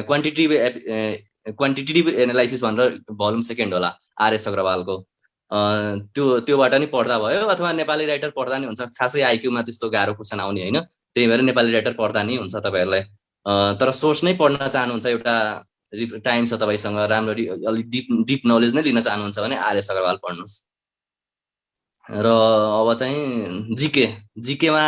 क्वान्टिटेटिभ एनालाइसिस भनेर भोल्युम सेकेन्ड होला आरएस अग्रवालको। त्योबाट नि पढ्दा भयो। अथवा नेपाली राइटर पढ्दा नि हुन्छ। खासै आइक्यूमा त्यस्तो गाह्रो क्वेसन आउने होइन, त्यही भएर नेपाली राइटर पढ्दा नि हुन्छ तपाईँहरूलाई। तर सोर्स नै पढ्न चाहनुहुन्छ, एउटा टाइम छ तपाईँसँग, राम्ररी अलिक डिप नलेज नै लिन चाहनुहुन्छ भने आरएस अग्रवाल पढ्नुहोस्। र अब चाहिँ जिकेमा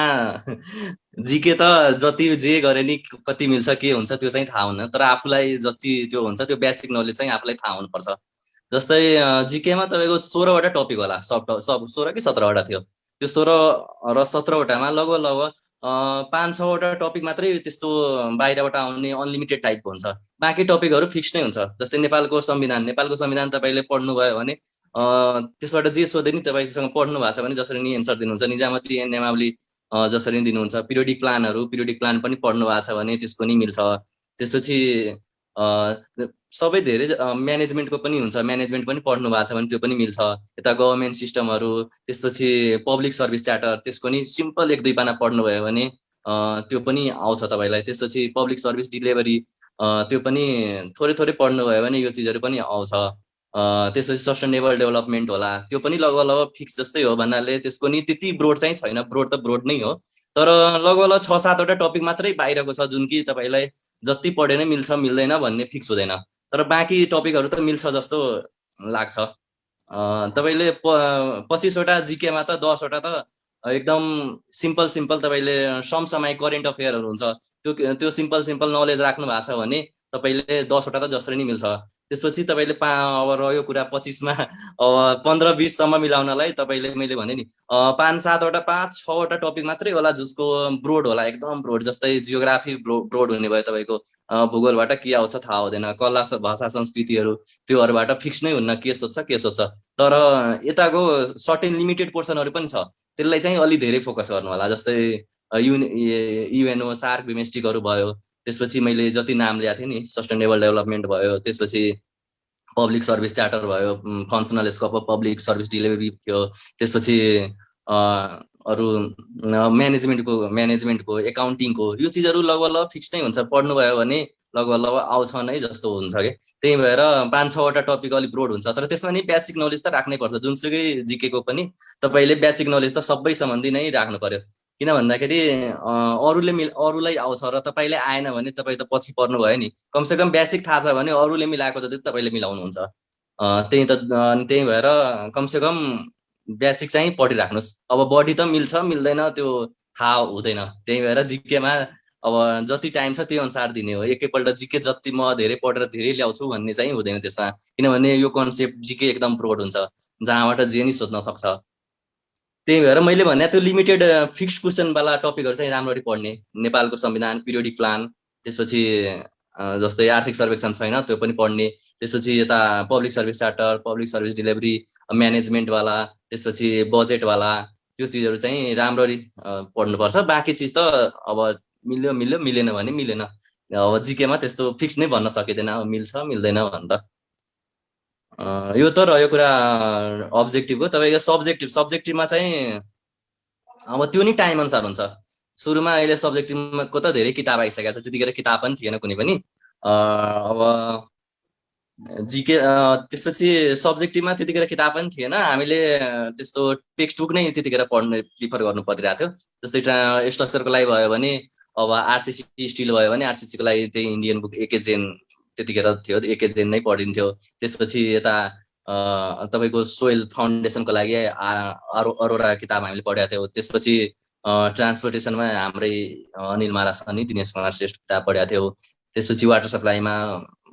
जिके त जति जे गरे नि कति मिल्छ के हुन्छ त्यो चाहिँ थाहा हुन्न, तर आफूलाई जति त्यो हुन्छ त्यो बेसिक नलेज चाहिँ आफूलाई थाहा हुनुपर्छ। जस्तै जिकेमा तपाईँको 16वटा टपिक होला, सब 16 कि 17वटा थियो। त्यो 16 र 17वटामा लगभग 5-6वटा टपिक मात्रै त्यस्तो बाहिरबाट आउने अनलिमिटेड टाइपको हुन्छ। बाँकी टपिकहरू फिक्स नै हुन्छ। जस्तै नेपालको संविधान तपाईँले पढ्नुभयो भने त्यसबाट जे सोधे नि तपाईँसँग पढ्नु भएको छ भने जसरी नि एन्सर दिनुहुन्छ। निजामती नियमावली जसरी दिनुहुन्छ। पिरियोडिक प्लान पनि पढ्नु भएको छ भने त्यसको नि मिल्छ। त्यसपछि सबै धेरै म्यानेजमेन्टको पनि हुन्छ, म्यानेजमेन्ट पनि पढ्नु भएको छ भने त्यो पनि मिल्छ। यता गभर्मेन्ट सिस्टमहरू, त्यसपछि पब्लिक सर्भिस च्यार्टर, त्यसको नि सिम्पल 1-2 पाना पढ्नुभयो भने त्यो पनि आउँछ तपाईँलाई। त्यसपछि पब्लिक सर्भिस डिलिभरी त्यो पनि थोरै पढ्नुभयो भने यो चिजहरू पनि आउँछ। त्यसपछि सस्टेनेबल डेभलपमेन्ट होला, त्यो पनि लगभग फिक्स जस्तै हो भन्नाले त्यसको नि त्यति ब्रोड चाहिँ छैन। ब्रोड त ब्रोड नै हो, तर लगभग 6-7वटा टपिक मात्रै बाहिरको छ जुन कि तपाईँलाई जति पढे नै मिल्छ मिल्दैन भन्ने फिक्स हुँदैन। तर बाँकी टपिकहरू त मिल्छ जस्तो लाग्छ। तपाईँले 25वटा जिकेमा त 10वटा त एकदम सिम्पल तपाईँले समसामयिक करेन्ट अफेयरहरू हुन्छ। त्यो सिम्पल नलेज राख्नु भएको छ भने तपाईँले 10वटा त जसरी नै मिल्छ। त्यसपछि तपाईँले अब रह्यो कुरा 25 मा अब 15-20 सम्म मिलाउनलाई तपाईँले मैले भने नि 5-7वटा 5-6वटा टपिक मात्रै होला जसको ब्रोड होला, एकदम ब्रोड। जस्तै जियोग्राफी ब्रोड हुने भयो, तपाईँको भूगोलबाट के आउँछ थाहा हुँदैन, कला भाषा संस्कृतिहरू त्योहरूबाट फिक्स नै हुन्न के सोध्छ। तर यताको सर्टेन लिमिटेड पोर्सनहरू पनि छ, त्यसलाई चाहिँ अलि धेरै फोकस गर्नु होला। जस्तै युएनओ, सार्क, बिमेस्टिकहरू भयो, त्यसपछि मैले जति नाम ल्याएको थिएँ नि, सस्टेनेबल डेभलपमेन्ट भयो, त्यसपछि पब्लिक सर्भिस च्यार्टर भयो, functional scope of public service delivery थियो, त्यसपछि अरू म्यानेजमेन्टको एकाउन्टिङको यो चिजहरू लगभग फिक्स नै हुन्छ। पढ्नुभयो भने लगभग आउँछ नै जस्तो हुन्छ कि। त्यही भएर 5-6वटा टपिक अलिक ब्रोड हुन्छ, तर त्यसमा नि बेसिक नलेज त राख्नै पर्छ। जुनसुकै जिकेको पनि तपाईँले बेसिक नलेज त सबै सम्बन्धी नै राख्नु पर्यो। किन भन्दाखेरि अरूलाई आउँछ र तपाईँले आएन भने तपाईँ त पछि पर्नु भयो नि। कमसेकम बेसिक थाहा छ भने अरूले मिलाएको जति तपाईँले मिलाउनुहुन्छ। त्यही भएर कमसेकम बेसिक चाहिँ पढिराख्नुहोस्। अब बढी त मिल्छ मिल्दैन त्यो थाहा हुँदैन। त्यही भएर जिकेमा अब जति टाइम छ त्यो अनुसार दिने हो। एकैपल्ट जिके जति म धेरै पढेर धेरै ल्याउँछु भन्ने चाहिँ हुँदैन त्यसमा, किनभने यो कन्सेप्ट जिके एकदम ब्रोड हुन्छ, जहाँबाट जे नि सोध्न सक्छ। त्यही भएर मैले भने त्यो लिमिटेड फिक्स्ड क्वेसनवाला टपिकहरू चाहिँ राम्ररी पढ्ने। नेपालको संविधान, पिरियोडिक प्लान, त्यसपछि जस्तै आर्थिक सर्वेक्षण छैन त्यो पनि पढ्ने, त्यसपछि यता public service charter, public service delivery, म्यानेजमेन्टवाला, त्यसपछि बजेटवाला, त्यो चिजहरू चाहिँ राम्ररी पढ्नुपर्छ। बाँकी चिज त अब मिल्यो मिलेन भने मिलेन। अब जिकेमा त्यस्तो फिक्स नै भन्न सकिँदैन मिल्छ मिल्दैन भनेर। यो त रह्यो कुरा अब्जेक्टिभको। तपाईँको सब्जेक्टिभमा चाहिँ अब त्यो नि टाइम अनुसार हुन्छ। सुरुमा अहिले सब्जेक्टिभको त धेरै किताब आइसकेको छ, त्यतिखेर किताब पनि थिएन कुनै पनि। अब जिके त्यसपछि सब्जेक्टिभमा त्यतिखेर किताब पनि थिएन, हामीले त्यस्तो टेक्स्ट बुक नै त्यतिखेर पढ्ने प्रिफर गर्नु परिरहेको थियो। जस्तै स्ट्रक्चरको लागि भयो भने अब आरसिसी स्टिल भयो भने आरसिसीको लागि त्यही इन्डियन बुक एकेजेन त्यतिखेर थियो, एकेजेन नै पढिन्थ्यो। त्यसपछि यता तपाईँको सोइल फाउन्डेसनको लागि अरोरा किताब हामीले पढेका थियौँ। त्यसपछि ट्रान्सपोर्टेसनमा हाम्रै अनिल महाराज अनि दिनेश कुमार श्रेष्ठ किताब पढेका थियौँ। त्यसपछि वाटर सप्लाईमा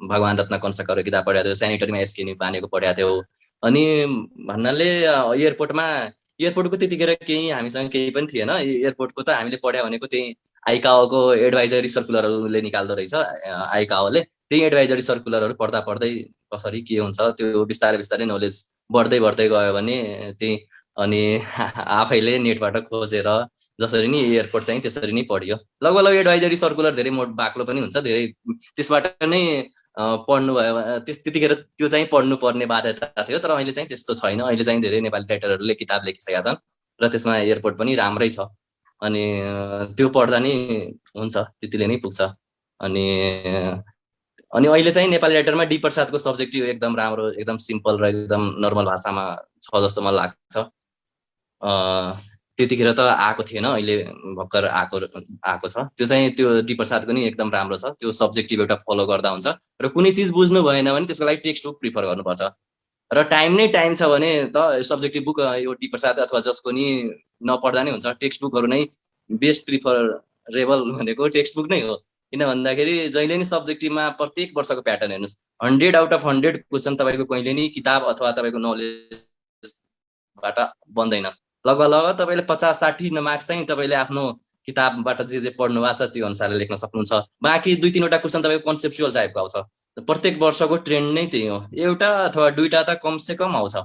भगवान रत्न कन्साकरको किताब पढेका थियौँ। सेनिटरीमा एसके निपानेको पढेका थियौँ। अनि भन्नाले एयरपोर्टको त्यतिखेर केही हामीसँग केही पनि थिएन। एयरपोर्टको त हामीले पढ्या भनेको त्यही आइकाओको एडभाइजरी सर्कुलरहरूले निकाल्दो रहेछ आइकाओले। त्यही एडभाइजरी सर्कुलरहरू पढ्दै कसरी के हुन्छ त्यो बिस्तारै नलेज बढ्दै गयो भने त्यही अनि आफैले नेटबाट खोजेर जसरी नि एयरपोर्ट चाहिँ त्यसरी नै पढियो। लगभग एडभाइजरी सर्कुलर धेरै बाक्लो पनि हुन्छ, धेरै त्यसबाट नै पढ्नु भयो। त्यतिखेर त्यो चाहिँ पढ्नुपर्ने बाध्यता थियो, तर अहिले चाहिँ त्यस्तो छैन। अहिले चाहिँ धेरै नेपाली राइटरहरूले किताब लेखिसकेका छन् र त्यसमा एयरपोर्ट पनि राम्रै छ। अनि त्यो पढ्दा नि हुन्छ, त्यतिले नै पुग्छ। अनि अहिले चाहिँ नेपाली राइटरमा डी प्रसादको सब्जेक्टिभ एकदम राम्रो, एकदम सिम्पल र एकदम नर्मल भाषामा छ जस्तो मलाई लाग्छ। त्यतिखेर त आएको थिएन, अहिले भर्खर आएको छ। त्यो चाहिँ त्यो डी प्रसादको नि एकदम राम्रो छ। त्यो सब्जेक्टिभ एउटा फलो गर्दा हुन्छ। र कुनै चिज बुझ्नु भएन भने त्यसको लागि टेक्स्ट बुक प्रिफर गर्नुपर्छ। र टाइम छ भने त सब्जेक्टिभ बुक यो डी प्रसाद अथवा जसको नि नपढ्दा नै हुन्छ। टेक्स्ट बुकहरू नै बेस्ट प्रिफरेबल भनेको टेक्स्ट बुक नै हो। किन भन्दाखेरि जहिले नि सब्जेक्टिभमा प्रत्येक वर्षको प्याटर्न हेर्नुहोस्, 100 आउट अफ 100 क्वेसन तपाईँको कहिले नि किताब अथवा तपाईँको नलेजबाट बन्दैन। लगभग तपाईँले 50-60 मार्क्स चाहिँ तपाईँले आफ्नो किताबबाट जे पढ्नु भएको छ त्यो अनुसारले लेख्न सक्नुहुन्छ। बाँकी 2-3वटा क्वेसन तपाईँको कन्सेप्चुअल टाइपको आउँछ। प्रत्येक वर्षको ट्रेन्ड नै त्यही हो, एउटा अथवा दुईटा त कमसे कम आउँछ।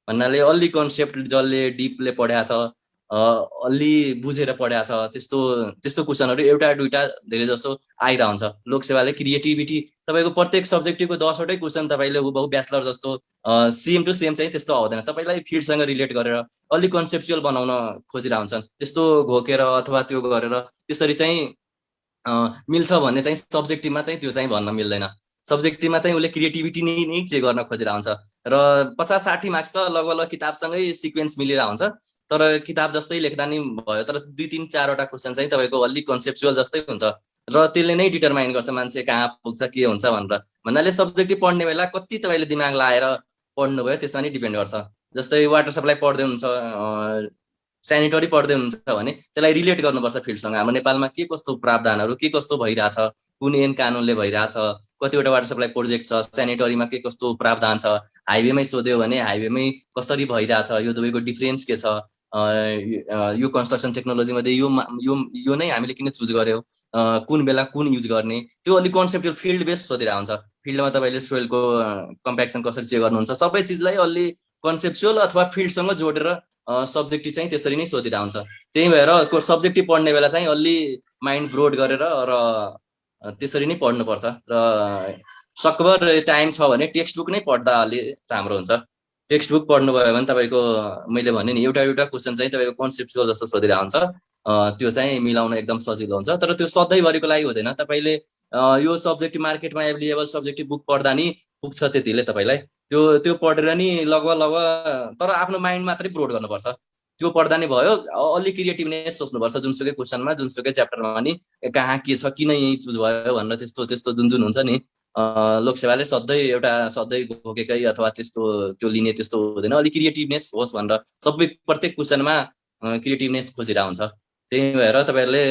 भन्नाले अलि कन्सेप्ट जसले डिपले पढाएको छ, अलि बुझेर पढाएको छ, त्यस्तो क्वेसनहरू एउटा दुईटा धेरै जसो आइरहन्छ। लोकसेवाले क्रिएटिभिटी तपाईँको प्रत्येक सब्जेक्टिभको 10वटै क्वेसन तपाईँले बहु ब्याचलर जस्तो सेम टु सेम चाहिँ त्यस्तो आउँदैन। तपाईँलाई फिल्डसँग रिलेट गरेर अलि कन्सेप्चुअल बनाउन खोजिरहेको हुन्छन्। त्यस्तो घोकेर अथवा त्यो गरेर त्यसरी चाहिँ मिल्छ भन्ने चाहिँ सब्जेक्टिभमा चाहिँ त्यो चाहिँ भन्न मिल्दैन। सब्जेक्टिभमा चाहिँ उसले क्रिएटिभिटी नै चेक गर्न खोजिरहेको हुन्छ। र 50-60 मार्क्स त लगभग किताबसँगै सिक्वेन्स मिलिरहेको हुन्छ। तर किताब जस्तै लेख्दा नि भयो, तर 2-3-4वटा क्वेसन चाहिँ तपाईँको अलिक कन्सेप्चुअल जस्तै हुन्छ र त्यसले नै डिटरमाइन गर्छ मान्छे कहाँ पुग्छ के हुन्छ भनेर। भन्नाले सब्जेक्टिभ पढ्ने बेला कति तपाईँले दिमाग लाएर पढ्नुभयो त्यसमा नि डिपेन्ड गर्छ। जस्तै वाटर सप्लाई पढ्दै हुन्छ, सेनिटरी पढ्दै हुनुहुन्छ भने त्यसलाई रिलेट गर्नुपर्छ फिल्डसँग। हाम्रो नेपालमा के कस्तो प्रावधानहरू के कस्तो भइरहेछ, कुन ऐन कानुनले भइरहेछ, कतिवटा वाटर सप्लाई प्रोजेक्ट छ, सेनिटरीमा के कस्तो प्रावधान छ, हाइवेमै सोध्यो भने हाइवेमै कसरी भइरहेछ, यो दुवैको डिफरेन्स के छ, यो कन्स्ट्रक्सन टेक्नोलोजीमध्ये यो नै हामीले किन चुज गर्यो, कुन बेला कुन युज गर्ने, त्यो अलिक कन्सेप्चुअल फिल्ड बेस्ड सोधिरहेको हुन्छ। फिल्डमा तपाईँले सोइलको कम्प्याक्सन कसरी चेक गर्नुहुन्छ, सबै चिजलाई अलि कन्सेप्चुअल अथवा फिल्डसँग जोडेर सब्जेक्टिभ चाहिँ त्यसरी नै सोधिरहेको हुन्छ। त्यही भएर सब्जेक्टिभ पढ्ने बेला चाहिँ अलि माइन्ड ब्रोड गरेर र त्यसरी नै पढ्नुपर्छ। र सकभर टाइम छ भने टेक्स्ट बुक नै पढ्दा अलि राम्रो हुन्छ। टेक्स्ट बुक पढ्नुभयो भने तपाईँको मैले भने नि एउटा क्वेसन चाहिँ तपाईँको कन्सेप्चुअल जस्तो सोधिरहेको हुन्छ, त्यो चाहिँ मिलाउन एकदम सजिलो हुन्छ। तर त्यो सधैँभरिको लागि हुँदैन। तपाईँले यो सब्जेक्टिभ मार्केटमा एभाइलेबल सब्जेक्टिभ बुक पढ्दा नि पुग्छ त्यतिले तपाईँलाई, त्यो पढेर नि लगभग तर आफ्नो माइन्ड मात्रै ब्रोड गर्नुपर्छ। त्यो पढ्दा नि भयो। अलि क्रिएटिभनेस सोच्नुपर्छ, जुनसुकै क्वेसनमा जुनसुकै च्याप्टरमा नि कहाँ के छ, किन यही चुज भयो भनेर त्यस्तो जुन हुन्छ नि। लोकसेवाले सधैँ घोकेकै अथवा त्यस्तो त्यो लिने त्यस्तो हुँदैन। अलिक क्रिएटिभनेस होस् भनेर प्रत्येक क्वेसनमा क्रिएटिभनेस खोजिरहेको हुन्छ। त्यही भएर तपाईँहरूले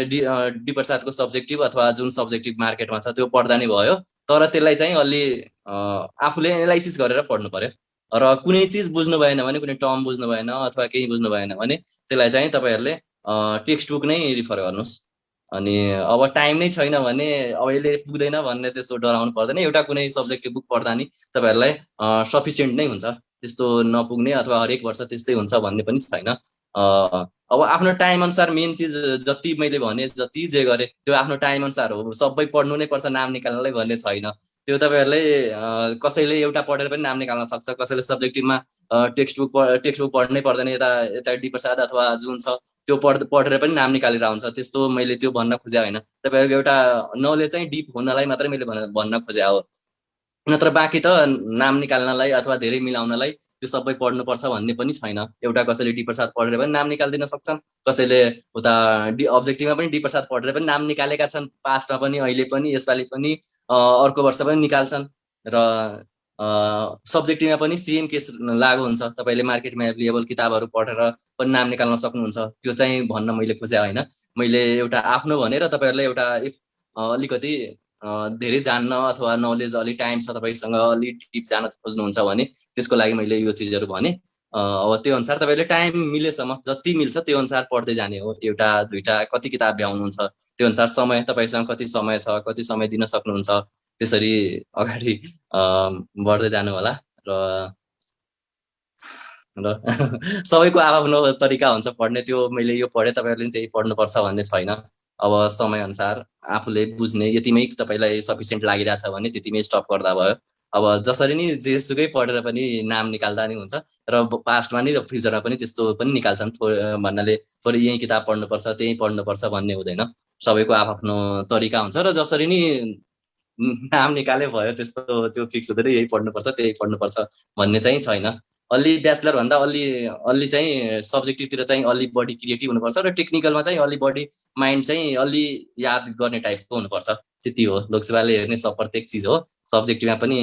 डी प्रसादको सब्जेक्टिभ अथवा जुन सब्जेक्टिभ मार्केटमा छ त्यो पढ्दा नि भयो। तर त्यसलाई चाहिँ अलि आफूले एनालाइसिस गरेर पढ्नु पर्यो। र कुनै चिज बुझ्नु भएन भने, कुनै टर्म बुझ्नु भएन अथवा केही बुझ्नु भएन भने त्यसलाई चाहिँ तपाईँहरूले टेक्स्ट बुक नै रिफर गर्नुहोस्। अनि अब टाइम नै छैन भने अब यसले पुग्दैन भन्ने त्यस्तो डराउनु पर्दैन। एउटा कुनै सब्जेक्टिभ बुक पढ्दा नि तपाईँहरूलाई सफिसियन्ट नै हुन्छ। त्यस्तो नपुग्ने अथवा हरेक वर्ष त्यस्तै हुन्छ भन्ने पनि छैन। अब आफ्नो टाइम अनुसार मेन चिज जति मैले भने जति जे गरेँ त्यो आफ्नो टाइम अनुसार हो। सबै पढ्नु नै पर्छ नाम निकाल्नलाई भन्ने छैन। त्यो तपाईँहरूले कसैले एउटा पढेर पनि नाम निकाल्न सक्छ, कसैले सब्जेक्टिभमा टेक्स्ट बुक पढ्नै पर्दैन। यता डी प्रसाद अथवा जुन छ त्यो पढेर पनि नाम निकालेर आउँछ। त्यस्तो मैले त्यो भन्न खोजे होइन। तपाईँहरूको एउटा नलेज चाहिँ डिप हुनलाई मात्रै मैले भन्न खोजे हो। नत्र बाँकी त नाम निकाल्नलाई अथवा धेरै मिलाउनलाई त्यो सबै पढ्नुपर्छ भन्ने पनि छैन। एउटा कसैले डी प्रसाद पढेर पनि नाम निकालिदिन सक्छन्, कसैले उता अब्जेक्टिभमा पनि डी प्रसाद पढेर पनि नाम निकालेका छन्। पास्टमा पनि, अहिले पनि, यसपालि पनि, अर्को वर्ष पनि निकाल्छन्। र सब्जेक्टिभमा पनि सेम केस लागु हुन्छ। तपाईँले मार्केटमा एभाइलेबल किताबहरू पढेर पनि नाम निकाल्न सक्नुहुन्छ। त्यो चाहिँ भन्न मैले खोजे होइन। मैले एउटा आफ्नो भनेर तपाईँहरूलाई एउटा अलिकति धेरै जान्न अथवा नलेज अलिक टाइम छ तपाईँसँग, अलिक डिप जान खोज्नुहुन्छ भने त्यसको लागि मैले यो चिजहरू भने। अब त्यो अनुसार तपाईँले टाइम मिलेसम्म जति मिल्छ त्यो अनुसार पढ्दै जाने हो। एउटा दुईटा कति किताब भ्याउनुहुन्छ त्यो अनुसार समय तपाईँसँग कति समय छ, कति समय दिन सक्नुहुन्छ, त्यसरी अगाडि बढ्दै जानु होला। र सबैको आफ्नो तरिका हुन्छ पढ्ने। त्यो मैले यो पढेँ तपाईँहरूले त्यही पढ्नुपर्छ भन्ने छैन। अब समय अनुसार आफूले बुझ्ने यतिमै तपाईँलाई सफिसियन्ट लागिरहेछ भने त्यतिमै स्टप गर्दा भयो। अब जसरी नि जेसुकै पढेर पनि नाम निकाल्दा नि हुन्छ। र पास्टमा नि र फ्युचरमा पनि त्यस्तो पनि निकाल्छन्। भन्नाले थोरै यही किताब पढ्नुपर्छ त्यही पढ्नुपर्छ भन्ने हुँदैन। सबैको आफ्नो तरिका हुन्छ। र जसरी नि नाम निकाले भयो त्यस्तो त्यो फिक्स हुँदैन यही पढ्नुपर्छ त्यही पढ्नुपर्छ भन्ने चाहिँ छैन। अलि ब्याचलर भन्दा अलि चाहिँ सब्जेक्टिभतिर चाहिँ अलि बढी क्रिएटिभ हुनुपर्छ र टेक्निकलमा चाहिँ अलि बढी माइन्ड चाहिँ अलि याद गर्ने टाइपको हुनुपर्छ। त्यति हो। लोकसेवाले हेर्ने प्रत्येक चिज हो। सब्जेक्टिभमा पनि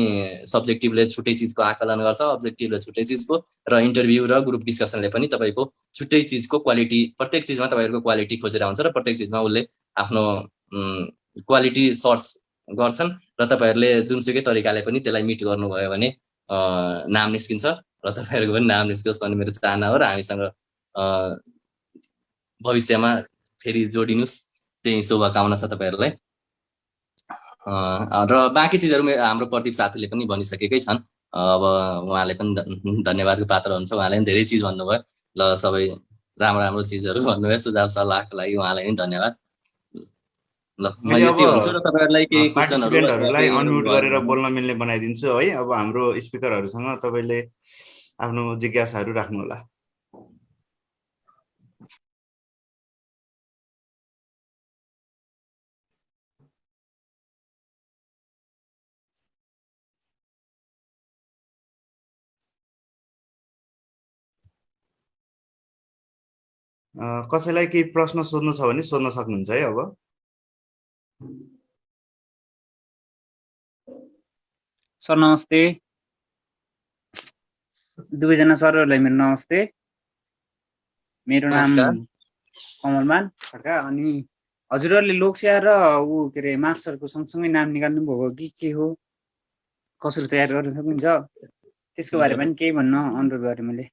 सब्जेक्टिभले छुट्टै चिजको आकलन गर्छ, अब्जेक्टिभले छुट्टै चिजको, र इन्टरभ्यू र ग्रुप डिस्कसनले पनि तपाईँको छुट्टै चिजको क्वालिटी, प्रत्येक चिजमा तपाईँहरूको क्वालिटी खोजेर हुन्छ र प्रत्येक चिजमा उसले आफ्नो क्वालिटी सर्च गर्छन्। र तपाईँहरूले जुनसुकै तरिकाले पनि त्यसलाई मिट गर्नुभयो भने नाम निस्किन्छ र तपाईँहरूको पनि नाम निस्कोस् भन्ने मेरो चाहना हो। र हामीसँग भविष्यमा फेरि जोडिनुहोस्, त्यही शुभकामना छ तपाईँहरूलाई। र बाँकी चिजहरू हाम्रो प्रदीप साथीले पनि भनिसकेकै छन्। अब उहाँले पनि धन्यवादको पात्र हुन्छ। उहाँले पनि धेरै चिज भन्नुभयो। ल सबै राम्रो चिजहरू भन्नुभयो। सुझाव सल्लाहको लागि उहाँलाई पनि धन्यवाद। ल म यति भन्छु र तपाईँहरूलाई केही क्वेसनहरू पार्टिसिपेन्टहरूलाई अनम्युट गरेर बोल्न मिल्ने बनाइदिन्छु है। अब हाम्रो स्पिकरहरूसँग तपाईँले आफ्नो जिज्ञासाहरू राख्नु होला। कसैलाई केही प्रश्न सोध्नु छ भने सोध्न सक्नुहुन्छ है। अब सर नमस्ते। दुवैजना सरहरूलाई मेरो नमस्ते। मेरो नाम नमस्कार। कमलमान खड्का। अनि हजुरहरूले लोकसेवा र के अरे मास्टरको सँगसँगै नाम निकाल्नु भएको कि के हो, कसरी तयार गर्न सक्नुहुन्छ त्यसको बारेमा पनि केही भन्न अनुरोध गरेँ मैले।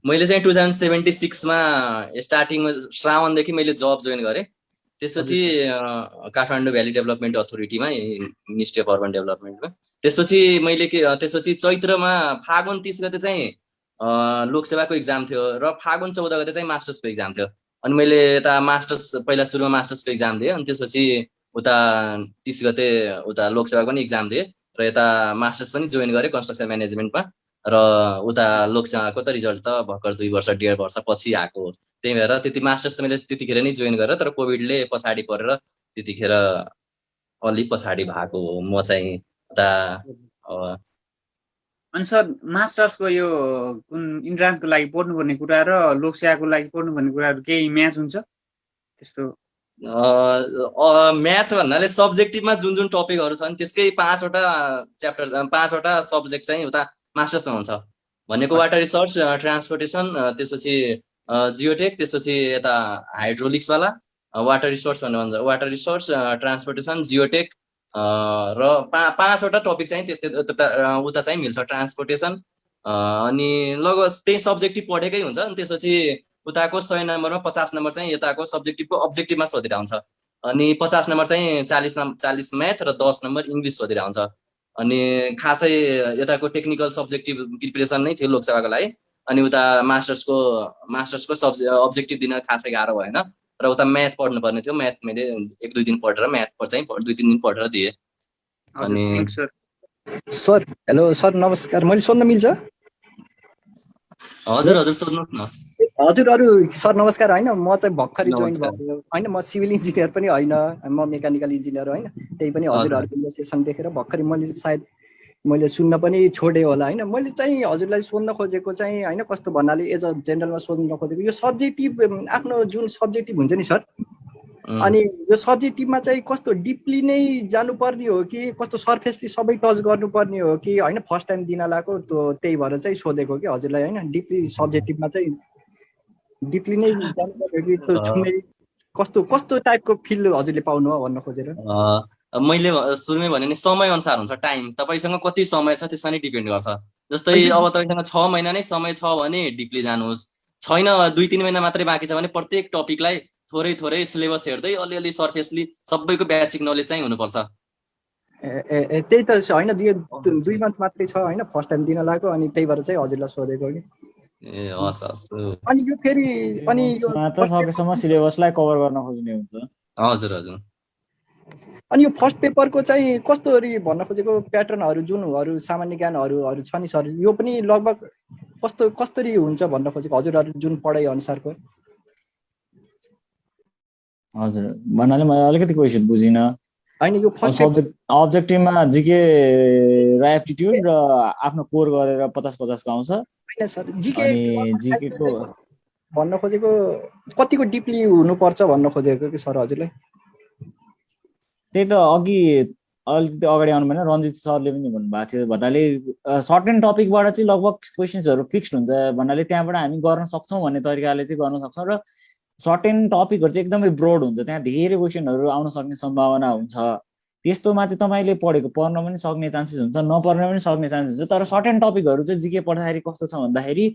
मैले चाहिँ 2076 मा स्टार्टिङमा श्रावणदेखि मैले जब जोइन गरेँ। त्यसपछि काठमाडौँ भ्याली डेभलपमेन्ट अथोरिटीमा, मिनिस्ट्री अफ अर्बन डेभलपमेन्टमा। त्यसपछि चैत्रमा फागुन 30 गते चाहिँ लोकसेवाको इक्जाम थियो र फागुन 14 गते चाहिँ मास्टर्सको इक्जाम थियो। अनि मैले यता मास्टर्स पहिला सुरुमा मास्टर्सको इक्जाम दिएँ, अनि त्यसपछि उता 30 गते उता लोकसेवाको पनि इक्जाम दिएँ र यता मास्टर्स पनि जोइन गरेँ कन्स्ट्रक्सन म्यानेजमेन्टमा। र उता लोकसेवाको त रिजल्ट त भर्खर 2 वर्ष 1.5 वर्ष पछि आएको हो। त्यही भएर त्यति मास्टर्स त मैले त्यतिखेर नै जोइन गरेर, तर कोभिडले पछाडि परेर त्यतिखेर अलि पछाडि भएको हो। म चाहिँ उता अनि सर, मास्टर्सको यो कुन इन्ट्रान्सको लागि पढ्नुपर्ने कुरा र लोकसेवाको लागि पढ्नुपर्ने कुराहरू केही म्याच हुन्छ त्यस्तो? म्याच भन्नाले सब्जेक्टिभमा जुन जुन टपिकहरू छन् त्यसकै 5वटा च्याप्टर 5वटा सब्जेक्ट चाहिँ उता मास्टर्समा हुन्छ भनेको। वाटर रिसोर्स, ट्रान्सपोर्टेसन, त्यसपछि जियोटेक, त्यसपछि यता हाइड्रोलिक्सवाला वाटर रिसोर्स भनेर भन्छ। वाटर रिसोर्स, ट्रान्सपोर्टेसन, जियोटेक र 5वटा टपिक चाहिँ उता चाहिँ मिल्छ ट्रान्सपोर्टेसन। अनि लगभग त्यही सब्जेक्टिभ पढेकै हुन्छ। अनि त्यसपछि उताको 100 नम्बरमा 50 नम्बर चाहिँ यताको सब्जेक्टिभको अब्जेक्टिभमा सोधेर हुन्छ। अनि 50 नम्बर चाहिँ 40 म्याथ र 10 नम्बर इङ्ग्लिस सोधेर हुन्छ। अनि खासै यताको टेक्निकल सब्जेक्टिभ प्रिपरेसन नै थियो लोकसेवाको लागि। अनि उता मास्टर्सको अब्जेक्टिभ दिन खासै गाह्रो भएन र उता म्याथ पढ्नुपर्ने थियो। म्याथ मैले 1-2 दिन पढेर म्याथ चाहिँ 2-3 दिन पढेर दिएँ। अनि सर हेलो सर, नमस्कार। मैले सोध्न मिल्छ? हजुर सोध्नुहोस् न। हजुरहरू सर नमस्कार। होइन, म चाहिँ भर्खरै जोइन भएको होइन, म सिभिल इन्जिनियर पनि होइन, म मेकानिकल इन्जिनियर होइन। त्यही पनि हजुरहरूको यो सेसन देखेर भर्खरै मैले सुन्न पनि छोडेँ होला होइन। मैले चाहिँ हजुरलाई सोध्न खोजेको चाहिँ होइन, कस्तो भन्नाले एज अ जेनरलमा सोध्न खोजेको यो सब्जेक्टिभ, आफ्नो जुन सब्जेक्टिभ हुन्छ नि सर, अनि यो सब्जेक्टिभमा चाहिँ कस्तो डिपली नै जानुपर्ने हो कि कस्तो सरफेसली सबै टच गर्नुपर्ने हो कि होइन? फर्स्ट टाइम दिन लागेको त्यही भएर चाहिँ सोधेको कि हजुरलाई होइन। डिपली सब्जेक्टिभमा चाहिँ डिपली नै जानुपर्ने हो कि छुनै कस्तो टाइपको फिल हजुरले पाउनु हो भन्न खोजेर? मैले सुरुमै भने नि समय अनुसार हुन्छ। टाइम तपाईँसँग कति समय छ त्यसमा नै डिपेन्ड गर्छ। जस्तै अब तपाईँसँग 6 महिना नै समय छ भने डिपली जानुहोस्, छैन 2-3 महिना मात्रै बाँकी छ भने प्रत्येक टपिकलाई थोरै सिलेबस हेर्दै अलिअलि सरफेसली सबैको बेसिक नलेज चाहिँ हुनुपर्छ। त्यही त होइन, 2 मन्थ मात्रै छ होइन, फर्स्ट टाइम दिन लागेको। अनि त्यही भएर चाहिँ हजुरलाई सोधेको कि। हस्। अनि यो फेरि अनि यो सकेसम्म सिलेबसलाई कभर गर्न खोज्ने हुन्छ। हजुर। अनि यो फर्स्ट पेपरको चाहिँ कस्तोरी भन्न खोजेको प्याटर्नहरू जुनहरू सामान्य ज्ञानहरू छ नि सर, यो पनि लगभग कस्तोरी हुन्छ भन्न खोजेको हजुरहरू जुन पढाइ अनुसारको? हजुर भन्नाले मैले अलिकति क्वेसन बुझिनँ होइन। यो फर्स्ट अब्जेक्टिभमा जिके र एप्टिट्युड र आफ्नो कोर गरेर 50-50 को आउँछ होइन सर, जिके को भन्न खोजेको कतिको डिपली हुनुपर्छ भन्न खोजेको कि सर हजुरलाई? त्यही त अघि अलिकति अगाडि आउनु भएन, रञ्जित सरले पनि भन्नुभएको थियो। भन्नाले सर्टेन टपिकबाट चाहिँ लगभग क्वेसन्सहरू फिक्स्ड हुन्छ भन्नाले त्यहाँबाट हामी गर्न सक्छौँ भन्ने तरिकाले चाहिँ गर्न सक्छौँ। र सर्टेन टपिकहरू चाहिँ एकदमै ब्रोड हुन्छ, त्यहाँ धेरै क्वेसनहरू आउन सक्ने सम्भावना हुन्छ। त्यस्तोमा चाहिँ तपाईँले पढ्न पनि सक्ने चान्सेस हुन्छ, नपढ्न पनि सक्ने चान्सेस हुन्छ। तर सर्टेन टपिकहरू चाहिँ जिके पढ्दाखेरि कस्तो छ भन्दाखेरि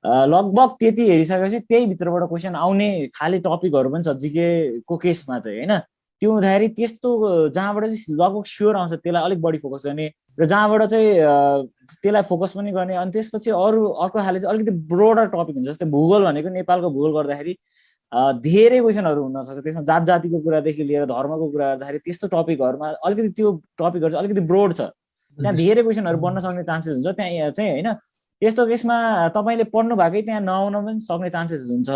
लगभग त्यति हेरिसकेपछि त्यही भित्रबाट क्वेसन आउने खाली टपिकहरू पनि छ जिके को केसमा चाहिँ होइन। त्यो हुँदाखेरि त्यस्तो जहाँबाट चाहिँ लगभग स्योर आउँछ त्यसलाई अलिक बढी फोकस गर्ने र जहाँबाट चाहिँ त्यसलाई फोकस पनि गर्ने। अनि त्यसपछि अर्को खाले चाहिँ अलिकति ब्रोडर टपिक हुन्छ। जस्तै भूगोल भनेको नेपालको भूगोल गर्दाखेरि धेरै क्वेसनहरू हुनसक्छ, त्यसमा जात जातिको कुरादेखि लिएर धर्मको कुरा गर्दाखेरि त्यस्तो टपिकहरूमा अलिकति त्यो टपिकहरू चाहिँ अलिकति ब्रोड छ, त्यहाँ धेरै क्वेसनहरू बन्न सक्ने चान्सेस हुन्छ त्यहाँ चाहिँ होइन। त्यस्तो केसमा तपाईँले पढ्नु भएकै त्यहाँ नआउन पनि सक्ने चान्सेस हुन्छ।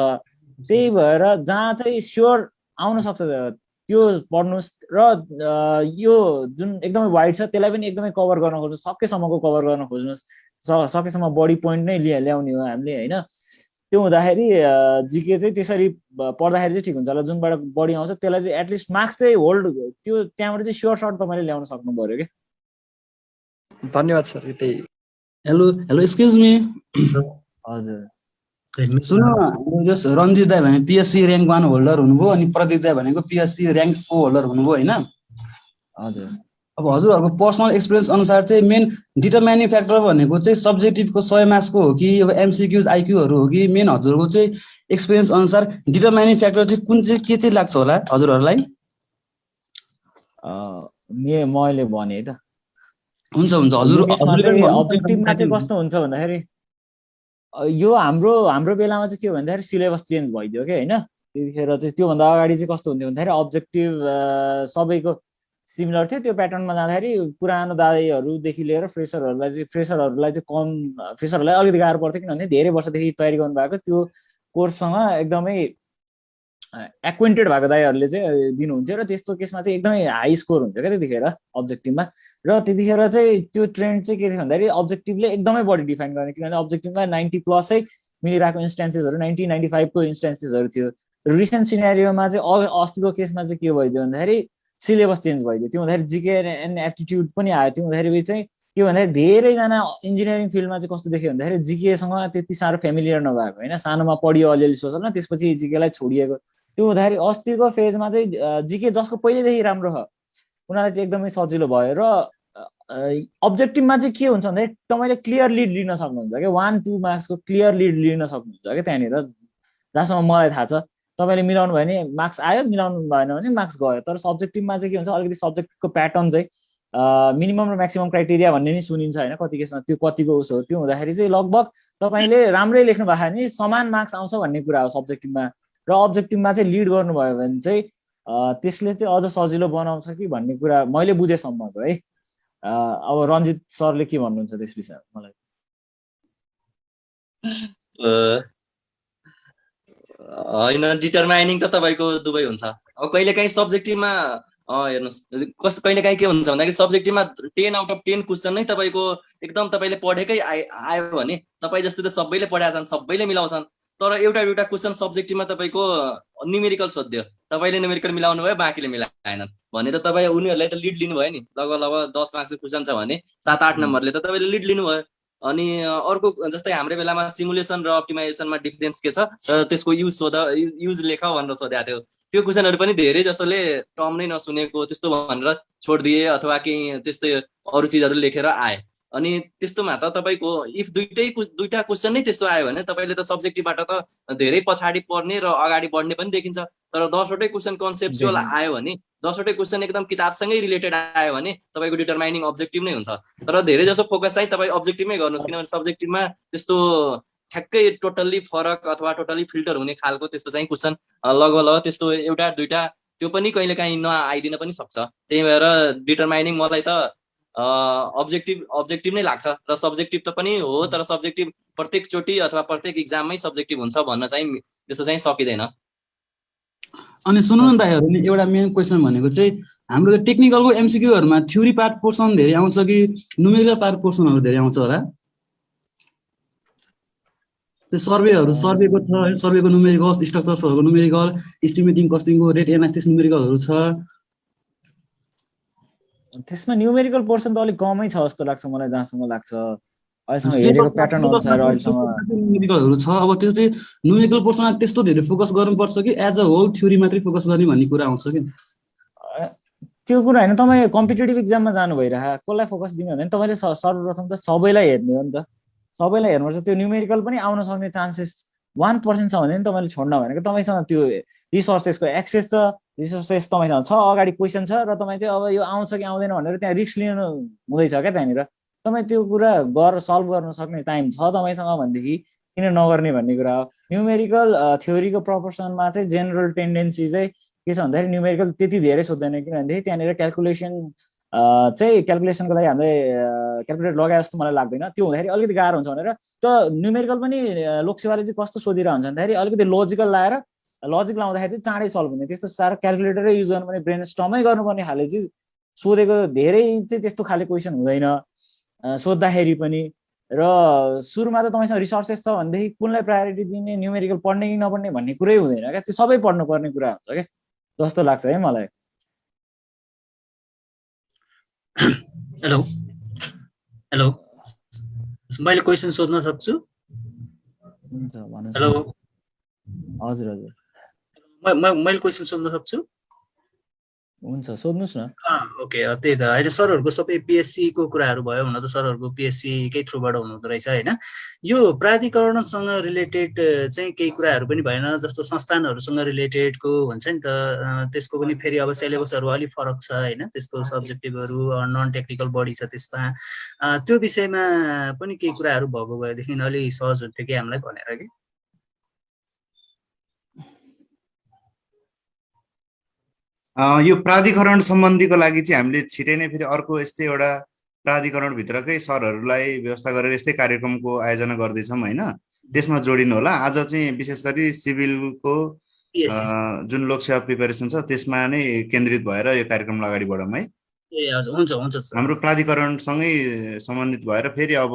त्यही भएर जहाँ चाहिँ स्योर आउन सक्छ त्यो पढ्नुहोस् र यो जुन एकदमै वाइड छ त्यसलाई पनि एकदमै कभर गर्न खोज्नुहोस्, सकेसम्मको कभर गर्न खोज्नुहोस्, सकेसम्म बढी पोइन्ट नै ल्याउने हो हामीले होइन। त्यो हुँदाखेरि जिके चाहिँ त्यसरी पढ्दाखेरि चाहिँ ठिक हुन्छ होला। जुनबाट बढी आउँछ त्यसलाई चाहिँ एटलिस्ट मार्क्स चाहिँ होल्ड, त्यो त्यहाँबाट चाहिँ स्योर सर्ट तपाईँले ल्याउन सक्नु पर्यो कि। धन्यवाद सर। त्यही हेलो एक्सक्युज मी, हजुर सुन हाम्रो जस रञ्जित दाई भने पिएससी र्याङ्क 1 होल्डर हुनुभयो अनि प्रदीप दाई भनेको पिएससी र्याङ्क 4 होल्डर हुनुभयो होइन। हजुर अब हजुरहरूको पर्सनल एक्सपिरियन्स अनुसार चाहिँ मेन डिटरमाइनिङ फ्याक्टर भनेको चाहिँ सब्जेक्टिभको 100 मार्क्सको हो कि अब एमसिक्युज आइक्यूहरू हो कि मेन हजुरहरूको चाहिँ एक्सपिरियन्स अनुसार डिटरमाइनिङ फ्याक्टर चाहिँ कुन चाहिँ के चाहिँ लाग्छ होला हजुरहरूलाई? मैले भने है त हुन्छ हजुर अब्जेक्टिभमा चाहिँ कस्तो हुन्छ भन्दाखेरि यो हाम्रो बेलामा चाहिँ के भन्दाखेरि सिलेबस चेन्ज भइदियो कि होइन। त्यतिखेर चाहिँ त्योभन्दा अगाडि चाहिँ कस्तो हुन्थ्यो भन्दाखेरि अब्जेक्टिभ सबैको सिमिलर थियो। त्यो प्याटर्नमा जाँदाखेरि पुरानो दादाईहरूदेखि लिएर फ्रेसरहरूलाई फ्रेसरहरूलाई अलिकति गाह्रो पर्थ्यो, किनभने धेरै वर्षदेखि तयारी गर्नुभएको त्यो कोर्ससँग एकदमै एक्वेन्टेड भएको दाईहरूले चाहिँ दिनुहुन्थ्यो र त्यस्तो केसमा चाहिँ एकदमै हाई स्कोर हुन्थ्यो क्या त्यतिखेर अब्जेक्टिभमा। र त्यतिखेर चाहिँ त्यो ट्रेन्ड चाहिँ के थियो भन्दाखेरि अब्जेक्टिभले एकदमै बढी डिफाइन गर्ने, किनभने अब्जेक्टिभमा 90+ मिलिरहेको इन्स्टेन्सेसहरू 90-95 को इन्स्टेन्सेसहरू थियो। रिसेन्ट सिनेरियोमा चाहिँ अस्तिको केसमा चाहिँ के भइदियो भन्दाखेरि सिलेबस चेन्ज भइदियो। त्यो हुँदाखेरि जिके एन्ड एप्टिट्युड पनि आयो। त्यो हुँदाखेरि चाहिँ के भन्दाखेरि धेरैजना इन्जिनियरिङ फिल्डमा चाहिँ कस्तो देख्यो भन्दाखेरि जिकेसँग त्यति साह्रो फेमिलियर नभएको होइन, सानोमा पढियो अलिअलि सोचल न, त्यसपछि जिकेलाई छोडिएको। त्यो हुँदाखेरि अस्तिको फेजमा चाहिँ जिके जसको पहिल्यैदेखि राम्रो छ उनीहरूलाई चाहिँ एकदमै सजिलो भयो। र अब्जेक्टिभमा चाहिँ के हुन्छ भन्दाखेरि तपाईँले क्लियर लिड लिन सक्नुहुन्छ क्या, 1-2 मार्क्सको क्लियर लिड लिन सक्नुहुन्छ क्या त्यहाँनिर, जहाँसम्म मलाई थाहा छ। तपाईँले मिलाउनु भयो भने मार्क्स आयो, मिलाउनु भएन भने मार्क्स गयो। तर सब्जेक्टिभमा चाहिँ के हुन्छ अलिकति सब्जेक्टको प्याटर्न चाहिँ मिनिमम र म्याक्सिमम क्राइटेरिया भन्ने नि सुनिन्छ होइन कति केसमा, त्यो कतिको उस हो। त्यो हुँदाखेरि चाहिँ लगभग तपाईँले राम्रै लेख्नु भएको छ भने समान मार्क्स आउँछ भन्ने कुरा हो सब्जेक्टिभमा। र अब्जेक्टिभमा चाहिँ लिड गर्नुभयो भने चाहिँ त्यसले चाहिँ अझ सजिलो बनाउँछ कि भन्ने कुरा मैले बुझेसम्मको है। अब रञ्जित सरले के भन्नुहुन्छ त्यस विषयमा मलाई? होइन, डिटरमाइनिङ त तपाईँको दुवै हुन्छ। अब कहिलेकाहीँ सब्जेक्टिभमा हेर्नुहोस् कस्तो कहिलेकाहीँ के हुन्छ भन्दाखेरि सब्जेक्टिभमा 10 आउट अफ 10 क्वेसन नै तपाईँको एकदम तपाईँले पढेकै आयो भने तपाईँ जस्तै त सबैले पढाएको छन्, सबैले मिलाउँछन्। तर एउटा क्वेसन सब्जेक्टिभमा तपाईँको न्युमेरिकल सोध्यो, तपाईँले न्युमेरिकल मिलाउनु भयो, बाँकीले मिलाएनन् भने त तपाईँ उनीहरूलाई त लिड लिनुभयो नि। लगभग 10 मार्क्सको क्वेसन छ भने 7-8 नम्बरले त तपाईँले लिड लिनुभयो। अनि अर्को जस्तै हाम्रो बेलामा सिमुलेसन र अप्टिमाइजेसनमा डिफरेन्स के छ त्यसको युज लेख भनेर सोधेको थियो। त्यो क्वेसनहरू पनि धेरै जसोले टर्म नै नसुनेको त्यस्तो भनेर छोडिदिए अथवा केही त्यस्तै अरू चिजहरू लेखेर आए। अनि त्यस्तोमा त तपाईँको इफ दुईटा क्वेसन नै त्यस्तो आयो भने तपाईँले त सब्जेक्टिभबाट त धेरै पछाडि पर्ने र अगाडि बढ्ने पनि देखिन्छ। तर 10वटै क्वेसन कन्सेप्चुअल आयो भने 10वटै क्वेसन एकदम किताबसँगै रिलेटेड आयो भने तपाईँको डिटरमाइनिङ अब्जेक्टिभ नै हुन्छ। तर धेरै जसो फोकस चाहिँ तपाईँ अब्जेक्टिभमै गर्नुहोस्, किनभने सब्जेक्टिभमा त्यस्तो ठ्याक्कै टोटल्ली फरक अथवा टोटल्ली फिल्टर हुने खालको त्यस्तो चाहिँ क्वेसन लगभग त्यस्तो 1-2टा त्यो पनि कहिलेकाहीँ नआइदिन पनि सक्छ। त्यही भएर डिटरमाइनिङ मलाई त अब्जेक्टिभ नै लाग्छ। र सब्जेक्टिभ त पनि हो, तर सब्जेक्टिभ प्रत्येक चोटि अथवा प्रत्येक इक्जाममै सब्जेक्टिभ हुन्छ भन्न चाहिँ त्यस्तो चाहिँ सकिँदैन। अनि सुन्नु न दाइहरु, एउटा मेन क्वेसन भनेको चाहिँ हाम्रो टेक्निकलको एमसिक्यूहरुमा थ्योरी पार्ट पोर्सन धेरै आउँछ कि न्युमेरिकल पार्ट पोर्सनहरु धेरै आउँछ होला? त्यो सर्वेको छ, सर्वेको न्युमेरिकल, स्ट्रक्चर्सहरुको न्युमेरिकल, एस्टिमेटिङ कस्टिङको रेट एनालिसिस न्युमेरिकलहरु छ। त्यसमा न्युमेरिकल पोर्सन त अलिक कमै छ जस्तो लाग्छ मलाई, जहाँसम्म लाग्छ अहिलेसम्म हेरेको प्याटर्न अनुसार अहिलेसम्म न्युमेरिकलहरु छ। अब त्यो चाहिँ न्युमेरिकल पोर्सनमा त्यस्तो धेरै फोकस गर्नुपर्छ कि एज अ होल थ्योरी मात्रै फोकस गर्ने भन्ने कुरा आउँछ कि? त्यो कुरा हैन, तपाईँ कम्पिटिटिभ इक्जाममा जानु भइरहेको कसलाई फोकस दिनु भने तपाईँले सर्वप्रथम त सबैलाई हेर्ने हो नि त, सबैलाई हेर्नुपर्छ। त्यो न्युमेरिकल पनि आउन सक्ने चान्सेस 1% छ भने नि तपाईँले छोड्न भनेको तपाईँसँग त्यो रिसोर्सेसको एक्सेस छ, रिसोर्सेस तपाईँसँग छ, अगाडि क्वेसन छ र तपाईँ चाहिँ अब यो आउँछ कि आउँदैन भनेर त्यहाँ रिस्क लिनु हुँदैछ क्या त्यहाँनिर। तपाईँ त्यो कुरा सल्भ गर्न सक्ने टाइम छ तपाईँसँग भनेदेखि किन नगर्ने भन्ने कुरा हो। न्युमेरिकल थ्योरीको प्रपोर्सनमा चाहिँ जेनरल टेन्डेन्सी चाहिँ के छ भन्दाखेरि न्युमेरिकल त्यति धेरै सोध्दैन, किनभनेदेखि त्यहाँनिर क्यालकुलेसनको लागि हामीले क्यालकुलेटर लगाए जस्तो मलाई लाग्दैन। त्यो हुँदाखेरि अलिकति गाह्रो हुन्छ भनेर त न्युमेरिकल पनि लोकसेवाले चाहिँ कस्तो सोधिरहेको हुन्छ भन्दाखेरि अलिकति लजिकल लाएर लजिक लाउँदाखेरि चाहिँ चाँडै सल्भ हुने, त्यस्तो साह्रो क्यालकुलेटरै युज गर्नुपर्ने, ब्रेन स्टर्मै गर्नुपर्ने खाले चाहिँ सोधेको धेरै चाहिँ त्यस्तो खाले क्वेसन हुँदैन सोद्धाखेरि पनि। र सुरुमा त तपाईँसँग रिसोर्सेस छ भनेदेखि कुनलाई प्रायोरिटी दिने, न्युमेरिकल पढ्ने कि नपढ्ने भन्ने कुरै हुँदैन क्या, त्यो सबै पढ्नुपर्ने कुरा हुन्छ क्या जस्तो लाग्छ है मलाई। हेलो हेलो, मैले क्वेसन सोध्न सक्छु? हुन्छ भन्नुहोस् हेलो, न। हजुर हजुर मैले क्वेसन सोध्न सक्छु? हुन्छ सोध्नुहोस् न। ओके, त्यही त होइन, सरहरूको सबै पिएससी को कुराहरू भयो। हुन त सरहरूको पिएससी कै थ्रुबाट हुनुहुँदो रहेछ होइन। यो प्राधिकरणसँग रिलेटेड चाहिँ केही कुराहरू पनि भएन, जस्तो संस्थानहरूसँग रिलेटेडको हुन्छ नि त, त्यसको पनि फेरि अब सिलेबसहरू अलिक फरक छ होइन, त्यसको सब्जेक्टिभहरू नन टेक्निकल बढी छ त्यसमा। त्यो विषयमा पनि केही कुराहरू भएको भएदेखि अलिक सहज हुन्थ्यो कि हामीलाई भनेर कि। यो प्राधिकरण सम्बन्धीको लागि चाहिँ हामीले छिटै नै फेरि अर्को यस्तै एउटा प्राधिकरणभित्रकै सरहरूलाई व्यवस्था गरेर यस्तै कार्यक्रमको आयोजना गर्दैछौँ होइन। त्यसमा जोडिनु होला। आज चाहिँ विशेष गरी सिभिलको जुन लोकसेवा प्रिपेरेसन छ त्यसमा नै केन्द्रित भएर यो कार्यक्रमलाई अगाडि बढाउँ है। ए हजुर, हुन्छ हुन्छ सर। हाम्रो प्राधिकरणसँगै सम्बन्धित भएर फेरि अब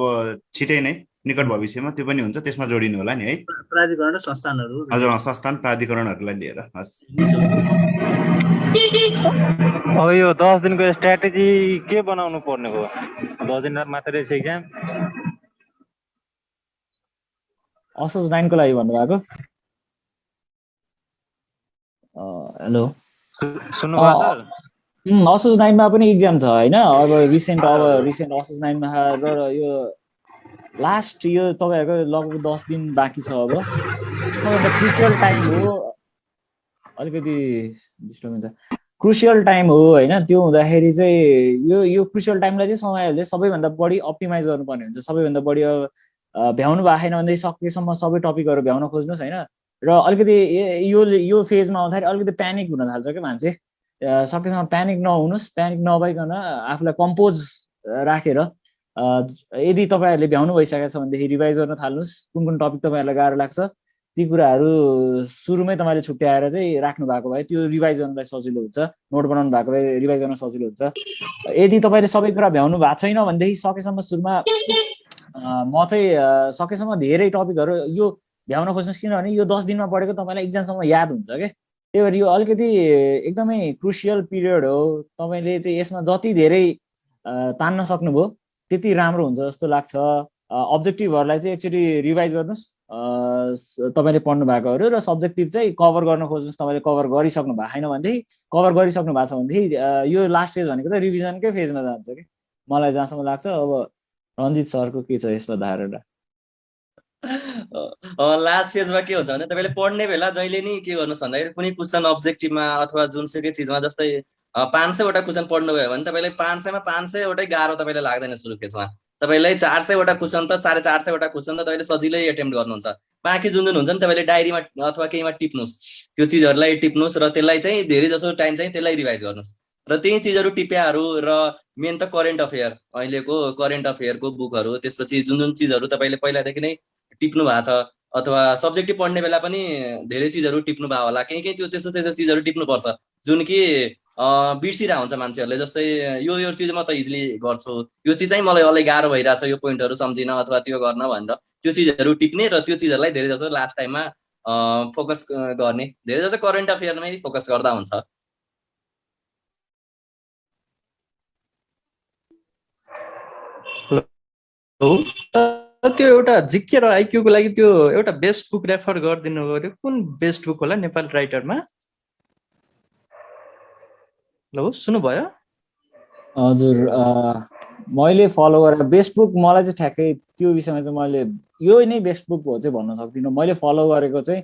छिटै नै निकट भविष्यमा त्यो पनि हुन्छ, त्यसमा जोडिनु होला नि है। प्राधिकरण र संस्थानहरू। हजुर, संस्थान प्राधिकरणहरूलाई लिएर। हस्, अब यो 10 दिनको स्ट्राटेजी के बनाउनु पर्ने हो? 10 दिन मात्रै छ एक्जाम। असोज 9 को लागि भन्नुभएको? हेलो, सुन्नुभयो सर? असोज 9 मा पनि इक्जाम छ होइन। अब रिसेन्ट असोज 9 मा र यो लास्ट यो तपाईँहरूको लगभग 10 दिन बाँकी छ। अब क्रुसियल टाइम हो, अलिकति डिस्टर्ब हुन्छ, क्रुसियल टाइम हो होइन। त्यो हुँदाखेरि चाहिँ यो क्रुसियल टाइमलाई चाहिँ समयहरूले सबैभन्दा बढी अप्टिमाइज गर्नुपर्ने हुन्छ। सबैभन्दा बढी भ्याउनु भएको छैन भनेदेखि सकेसम्म सबै टपिकहरू भ्याउन खोज्नुहोस् होइन। र अलिकति यो फेजमा आउँदाखेरि अलिकति प्यानिक हुन थाल्छ क्या मान्छे। सकेसम्म प्यानिक नहुनुहोस्, प्यानिक नभइकन आफूलाई कम्पोज राखेर यदि तपाईँहरूले भ्याउनु भइसकेको छ भनेदेखि रिभाइज गर्न थाल्नुहोस्। कुन टपिक तपाईँहरूलाई गाह्रो लाग्छ ती कुराहरू सुरुमै तपाईँले छुट्याएर चाहिँ राख्नु भएको भए त्यो रिभाइज गर्नलाई सजिलो हुन्छ। नोट बनाउनु भएको भए रिभाइज गर्न सजिलो हुन्छ। यदि तपाईँले सबै कुरा भ्याउनु भएको छैन भनेदेखि सकेसम्म सुरुमा म चाहिँ सकेसम्म धेरै टपिकहरू यो भ्याउन खोज्नुहोस्, किनभने यो 10 दिनमा पढेको तपाईँलाई इक्जामसम्म याद हुन्छ क्या। त्यही भएर यो अलिकति एकदमै क्रुसियल पिरियड हो। तपाईँले चाहिँ यसमा जति धेरै तान्न सक्नुभयो त्यति राम्रो हुन्छ जस्तो लाग्छ। अब्जेक्टिभहरूलाई चाहिँ एकचोटि रिभाइज गर्नुहोस् तपाईँले पढ्नु भएकोहरू, र सब्जेक्टिभ चाहिँ कभर गर्न खोज्नुहोस्। तपाईँले कभर गरिसक्नु भएको छैन भनेदेखि, कभर गरिसक्नु भएको छ भनेदेखि यो लास्ट फेज भनेको त रिभिजनकै फेजमा जान्छ कि मलाई जहाँसम्म लाग्छ। अब रञ्जित सरको के छ यसमा धारणा? लास्ट फेजमा के हुन्छ भने तपाईँले पढ्ने बेला जहिले नि के गर्नुहोस् भन्दाखेरि कुनै क्वेसन अब्जेक्टिभमा अथवा जुनसुकै चिजमा जस्तै 500वटा क्वेसन पढ्नुभयो भने तपाईँलाई 500मा 500वटै गाह्रो तपाईँलाई लाग्दैन सुरु फेजमा। तपाईँलाई 400वटा क्वेसन त 450वटा क्वेसन त तपाईँले सजिलै एटेम्प्ट गर्नुहुन्छ। बाँकी जुन हुन्छ नि तपाईँले डायरीमा अथवा केहीमा टिप्नुहोस्, त्यो चिजहरूलाई टिप्नुहोस् र त्यसलाई चाहिँ धेरै जसो टाइम चाहिँ त्यसलाई रिभाइज गर्नुहोस्। र त्यही चिजहरू टिप्याहरू र मेन त करेन्ट अफेयर, अहिलेको करेन्ट अफेयरको बुकहरू, त्यसपछि जुन चिजहरू तपाईँले पहिलादेखि नै टिप्नु भएको छ अथवा सब्जेक्टिभ पढ्ने बेला पनि धेरै चिजहरू टिप्नु भयो होला। केही त्यस्तो चिजहरू टिप्नुपर्छ जुन कि बिर्सिरहेको हुन्छ मान्छेहरूले। जस्तै यो चिज म त इजिली गर्छु, यो चिज चाहिँ मलाई अलि गाह्रो भइरहेछ, यो पोइन्टहरू सम्झिन अथवा त्यो गर्न भनेर त्यो चिजहरू टिप्ने र त्यो चिजहरूलाई धेरै जसो लास्ट टाइममा फोकस गर्ने। धेरै जसो करेन्ट अफेयरमै फोकस गर्दा हुन्छ। त्यो एउटा जिके र आइक्यूको लागि त्यो एउटा बेस्ट बुक रेफर गरिदिनु पर्यो। कुन बेस्ट बुक होला नेपाली राइटरमा? ल सुन्नुभयो? हजुर, मैले फलो गरेर बेस्ट बुक मलाई चाहिँ ठ्याक्कै त्यो विषयमा चाहिँ मैले यो नै बेस्ट बुक हो चाहिँ भन्न सक्दिनँ। मैले फलो गरेको चाहिँ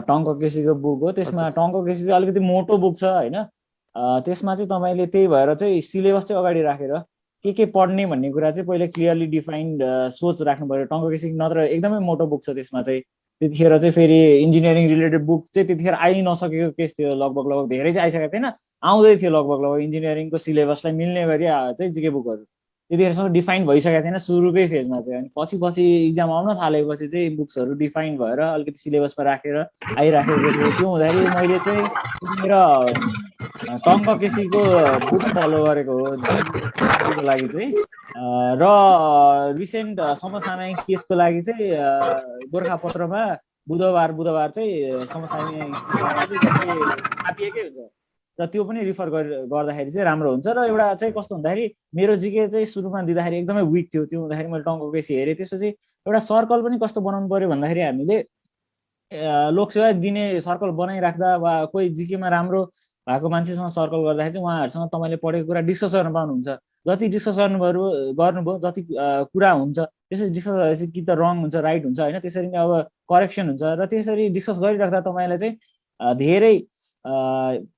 टङ्क केसीको बुक हो। त्यसमा टङ्क केसी चाहिँ अलिकति मोटो बुक छ होइन। त्यसमा चाहिँ तपाईँले त्यही भएर चाहिँ सिलेबस चाहिँ अगाडि राखेर के पढ्ने भन्ने कुरा चाहिँ पहिला क्लियरली डिफाइन्ड सोच राख्नु पर्यो। टङ्क केसी नत्र एकदमै मोटो बुक छ त्यसमा चाहिँ। त्यतिखेर चाहिँ फेरि इन्जिनियरिङ रिलेटेड बुक चाहिँ त्यतिखेर आइ नसकेको केस थियो। लगभग धेरै चाहिँ आइसकेको थिएन, आउँदै थियो लगभग इन्जिनियरिङको सिलेबसलाई मिल्ने गरी चाहिँ जिके बुकहरू त्यतिखेरसम्म डिफाइन भइसकेको थिएन सुरुकै फेजमा चाहिँ। अनि पछि इक्जाम आउन थालेपछि चाहिँ बुक्सहरू डिफाइन भएर अलिकति सिलेबसमा राखेर आइराखेको थियो। त्यो हुँदाखेरि मैले चाहिँ मेरो टङ्क केसीको बुक फलो गरेको हो को लागि चाहिँ। र रिसेन्ट समसामयिक केसको लागि चाहिँ गोर्खापत्रमा बुधबार चाहिँ समसामयिक छापिएकै हुन्छ। र त्यो पनि रिफर गर्दाखेरि चाहिँ राम्रो हुन्छ। र एउटा चाहिँ कस्तो हुँदाखेरि मेरो जिके चाहिँ सुरुमा दिँदाखेरि एकदमै विक थियो, त्यो हुँदाखेरि मैले टङ्कको केसी हेरेँ। त्यसपछि एउटा सर्कल पनि कस्तो बनाउनु पर्यो भन्दाखेरि हामीले लोकसेवा दिने सर्कल बनाइराख्दा वा कोही जिकेमा राम्रो भएको मान्छेसँग सर्कल गर्दाखेरि चाहिँ उहाँहरूसँग तपाईँले पढेको कुरा डिस्कस गर्न पाउनुहुन्छ। जति डिस्कस गर्नुभयो जति कुरा हुन्छ त्यसरी डिस्कस गरेपछि कि त रङ हुन्छ राइट हुन्छ होइन, त्यसरी नै अब करेक्सन हुन्छ। र त्यसरी डिस्कस गरिराख्दा तपाईँलाई चाहिँ धेरै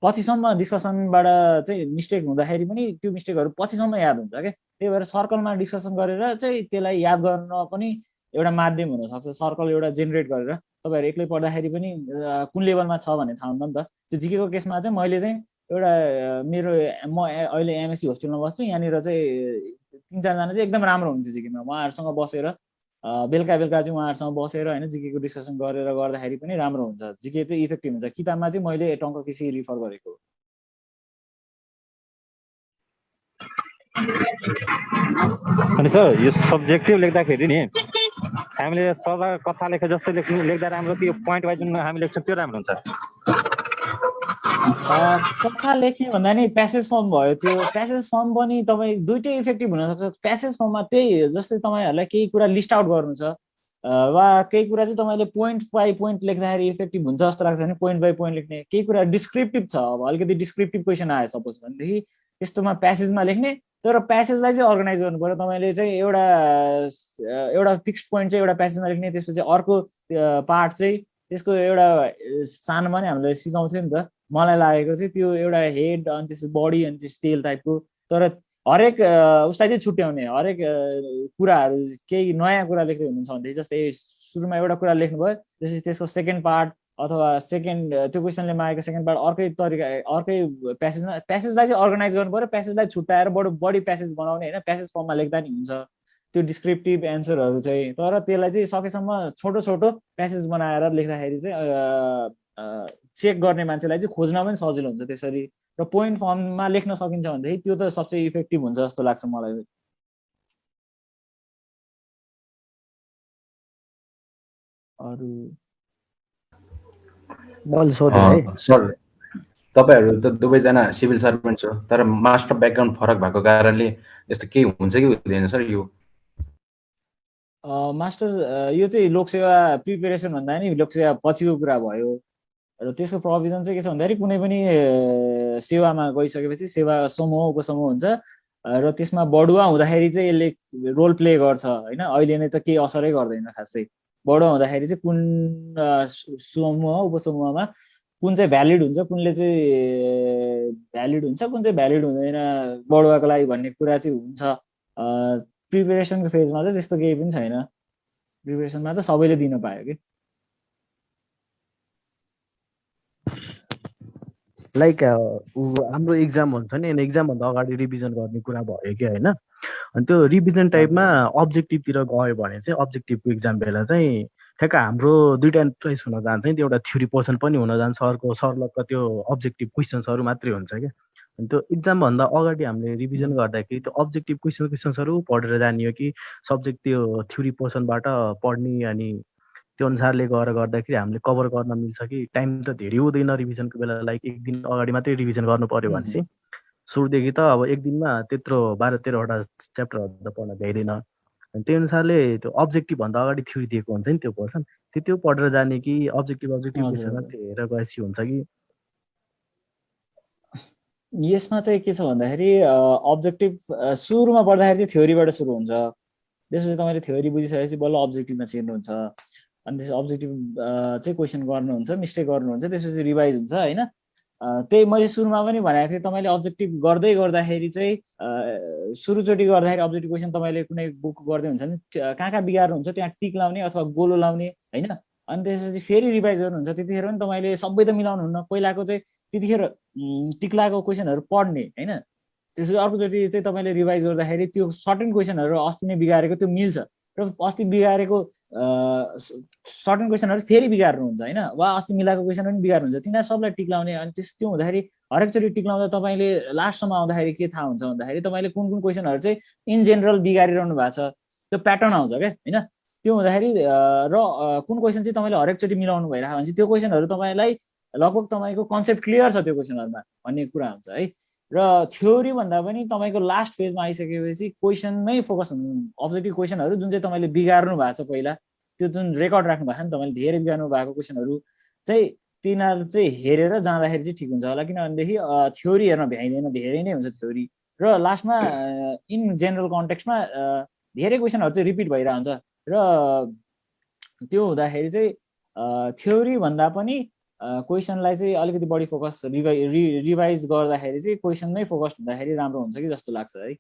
पछिसम्म डिस्कसनबाट चाहिँ मिस्टेक हुँदाखेरि पनि त्यो मिस्टेकहरू पछिसम्म याद हुन्छ क्या। त्यही भएर सर्कलमा डिस्कसन गरेर चाहिँ त्यसलाई याद गर्न पनि एउटा माध्यम हुनसक्छ। सर्कल एउटा जेनेरेट गरेर तपाईँहरू एक्लै पढ्दाखेरि पनि कुन लेभलमा छ भन्ने थाहा हुन्न नि त। त्यो जिकेको केसमा चाहिँ मैले चाहिँ एउटा मेरो म अहिले एमएससी होस्टेलमा बस्छु, यहाँनिर चाहिँ 3-4 जना चाहिँ एकदम राम्रो हुन्थ्यो जिकेमा। उहाँहरूसँग बसेर बेलुका चाहिँ उहाँहरूसँग बसेर होइन जिकेको डिस्कसन गरेर गर्दाखेरि पनि राम्रो हुन्छ, जिके चाहिँ इफेक्टिभ हुन्छ। किताबमा चाहिँ मैले टङ्क केसी रिफर गरेको। अनि सर यो सब्जेक्टिभ लेख्दाखेरि नि हामीले सदा कथा लेखे जस्तो लेख्दा राम्रो कि यो पोइन्ट वाइज जुन हामी लेख्छौँ त्यो राम्रो हुन्छ? कथा लेख्ने भन्दा नि प्यासेज फर्म भयो। त्यो प्यासेज फर्म पनि तपाईँ दुइटै इफेक्टिभ हुनसक्छ। प्यासेज फर्ममा त्यही जस्तै तपाईँहरूलाई केही कुरा लिस्ट आउट गर्नु छ वा केही कुरा चाहिँ तपाईँले पोइन्ट बाई पोइन्ट लेख्दाखेरि इफेक्टिभ हुन्छ जस्तो लाग्छ भने पोइन्ट बाई पोइन्ट लेख्ने। केही कुरा डिस्क्रिप्टिभ छ, अब अलिकति डिस्क्रिप्टिभ क्वेसन आयो सपोज भनेदेखि त्यस्तोमा प्यासेजमा लेख्ने। तर प्यासेजलाई चाहिँ अर्गनाइज गर्नु पर्यो तपाईँले चाहिँ एउटा फिक्स्ड पोइन्ट चाहिँ एउटा प्यासेजमा लेख्ने, त्यसपछि अर्को पार्ट चाहिँ त्यसको एउटा सानोमा नै हामीले सिकाउँथ्यो नि त। मलाई लागेको चाहिँ त्यो एउटा हेड अनि त्यसपछि बडी अनि त्यसपछि टेल टाइपको। तर हरेक उसलाई चाहिँ छुट्याउने हरेक कुराहरू केही नयाँ कुरा लेख्दै हुनुहुन्छ भनेदेखि जस्तै सुरुमा एउटा कुरा लेख्नुभयो, त्यसपछि त्यसको सेकेन्ड पार्ट अथवा त्यो क्वेसनले मागेको सेकेन्ड पार्ट अर्कै तरिका अर्कै प्यासेजलाई चाहिँ अर्गनाइज गर्नु पर्यो। प्यासेजलाई छुट्याएर बढी प्यासेज बनाउने होइन, प्यासेज फर्ममा लेख्दा नि हुन्छ त्यो डिस्क्रिप्टिभ एन्सरहरू चाहिँ। तर त्यसलाई चाहिँ सकेसम्म छोटो छोटो प्यासेज बनाएर लेख्दाखेरि चाहिँ चेक गर्ने मान्छेलाई चाहिँ खोज्न पनि सजिलो हुन्छ त्यसरी। र पोइन्ट फर्ममा लेख्न सकिन्छ भनेदेखि त्यो त सबसे इफेक्टिभ हुन्छ जस्तो लाग्छ मलाई। अरू सर तपाईँहरू त दुवैजना सिभिल सर्भेन्ट्स हो, तर मास्टर ब्याकग्राउन्ड फरक भएको कारणले यस्तो केही हुन्छ कि हुँदैन सर? यो मास्टर यो चाहिँ लोकसेवा प्रिपेरेसन भन्दा नि लोकसेवा पछिको कुरा भयो। र त्यसको प्रोभिजन चाहिँ के छ भन्दाखेरि कुनै पनि सेवामा गइसकेपछि सेवा समूह उपसमूह हुन्छ र त्यसमा बढुवा हुँदाखेरि चाहिँ यसले रोल प्ले गर्छ होइन। अहिले नै त केही असरै गर्दैन खासै। बढुवा हुँदाखेरि चाहिँ कुन समूह उपसमूहमा कुन चाहिँ भ्यालिड हुन्छ, कुनले चाहिँ भ्यालिड हुन्छ, कुन चाहिँ भ्यालिड हुँदैन बढुवाको लागि भन्ने कुरा चाहिँ हुन्छ। प्रिपेरेसनको फेजमा चाहिँ त्यस्तो केही पनि छैन। प्रिपेरेसनमा त सबैले दिन पायो कि। लाइक हाम्रो इक्जाम हुन्छ नि, एक्जामभन्दा अगाडि रिभिजन गर्ने कुरा भयो कि होइन। अनि त्यो रिभिजन टाइपमा अब्जेक्टिभतिर गयो भने चाहिँ अब्जेक्टिभको इक्जाम बेला चाहिँ ठ्याक्क हाम्रो दुईवटा चोइस हुन जान्छ नि। त्यो एउटा थ्योरी पोर्सन पनि हुन जान्छ, अर्को सरलको त्यो अब्जेक्टिभ क्वेसन्सहरू मात्रै हुन्छ क्या। अनि त्यो इक्जामभन्दा अगाडि हामीले रिभिजन गर्दाखेरि त्यो अब्जेक्टिभ क्वेसन्सहरू पढेर जाने हो कि सब्जेक्ट त्यो थ्योरी पोर्सनबाट पढ्ने, अनि त्यो अनुसारले गर्दाखेरि हामीले कभर गर्न मिल्छ कि टाइम त धेरै हुँदैन रिभिजनको बेला। लाइक एक दिन अगाडि मात्रै रिभिजन गर्नु पर्यो भने चाहिँ सुरुदेखि त अब एक दिनमा त्यत्रो 12-13वटा च्याप्टरहरू त पढ्न भ्याइँदैन। अनि त्यही अनुसारले त्यो अब्जेक्टिभ भन्दा अगाडि थ्योरी दिएको हुन्छ नि त्यो पोर्सन, त्यो पढेर जाने कि अब्जेक्टिभ क्वेसन मात्रै हेरेर गएपछि हुन्छ कि? यसमा चाहिँ के छ भन्दाखेरि अब्जेक्टिभ सुरुमा पढ्दाखेरि चाहिँ थ्योरीबाट सुरु हुन्छ। त्यसपछि तपाईँले थ्योरी बुझिसकेपछि बल्ल अब्जेक्टिभमा छिर्नुहुन्छ। अनि त्यसपछि अब्जेक्टिभ चाहिँ क्वेसन गर्नुहुन्छ, मिस्टेक गर्नुहुन्छ, त्यसपछि रिभाइज हुन्छ होइन। त्यही मैले सुरुमा पनि भनेको थिएँ, तपाईँले अब्जेक्टिभ गर्दाखेरि चाहिँ सुरुचोटि गर्दाखेरि अब्जेक्टिभ क्वेसन तपाईँले कुनै बुक गर्दै हुन्छ नि कहाँ बिगार्नुहुन्छ त्यहाँ टिक लाउने अथवा गोलो लाउने होइन। अनि त्यसपछि फेरि रिभाइज गर्नुहुन्छ, त्यतिखेर पनि तपाईँले सबै त मिलाउनुहुन्न। पहिलाको चाहिँ त्यतिखेर टिक लगाएको क्वेसनहरू पढ्ने होइन, त्यसपछि अर्कोचोटि चाहिँ तपाईँले रिभाइज गर्दाखेरि त्यो सर्टेन क्वेसनहरू अस्ति नै बिगारेको त्यो मिल्छ र अस्ति बिगारेको सर्टेन क्वेसनहरू फेरि बिगार्नुहुन्छ होइन, वा अस्ति मिलाएको क्वेसन पनि बिगार्नुहुन्छ। तिनीहरू सबलाई टिक लाउने। अनि त्यो हुँदाखेरि हरेकचोटि टिक लाउँदा तपाईँले लास्टसम्म आउँदाखेरि के थाहा हुन्छ भन्दाखेरि तपाईँले कुन कुन क्वेसनहरू चाहिँ इन जेनरल बिगारिरहनु भएको छ त्यो प्याटर्न आउँछ क्या होइन। त्यो हुँदाखेरि र कुन क्वेसन चाहिँ तपाईँले हरेकचोटि मिलाउनु भइरहेको भने चाहिँ त्यो क्वेसनहरू तपाईँलाई लगभग तपाईँको कन्सेप्ट क्लियर छ त्यो क्वेसनहरूमा भन्ने कुरा हुन्छ है। र थ्योरी भन्दा पनि तपाईँको लास्ट फेजमा आइसकेपछि क्वेसनमै फोकस हुनु, अब्जेक्टिभ क्वेसनहरू जुन चाहिँ तपाईँले बिगार्नु भएको छ पहिला, त्यो जुन रेकर्ड राख्नु भएको छ नि तपाईँले धेरै बिगार्नु भएको क्वेसनहरू चाहिँ तिनीहरू चाहिँ हेरेर जाँदाखेरि चाहिँ ठिक हुन्छ होला। किनभनेदेखि थ्योरी हेर्न भ्याइँदैन, धेरै नै हुन्छ थ्योरी, र लास्टमा इन जेनरल कन्टेक्स्टमा धेरै क्वेसनहरू चाहिँ रिपिट भइरहेको हुन्छ। र त्यो हुँदाखेरि चाहिँ थ्योरी भन्दा पनि क्वेसनलाई चाहिँ अलिकति बढी फोकस रिभाइज गर्दाखेरि चाहिँ क्वेसनमै फोकस हुँदाखेरि राम्रो हुन्छ कि जस्तो लाग्छ है।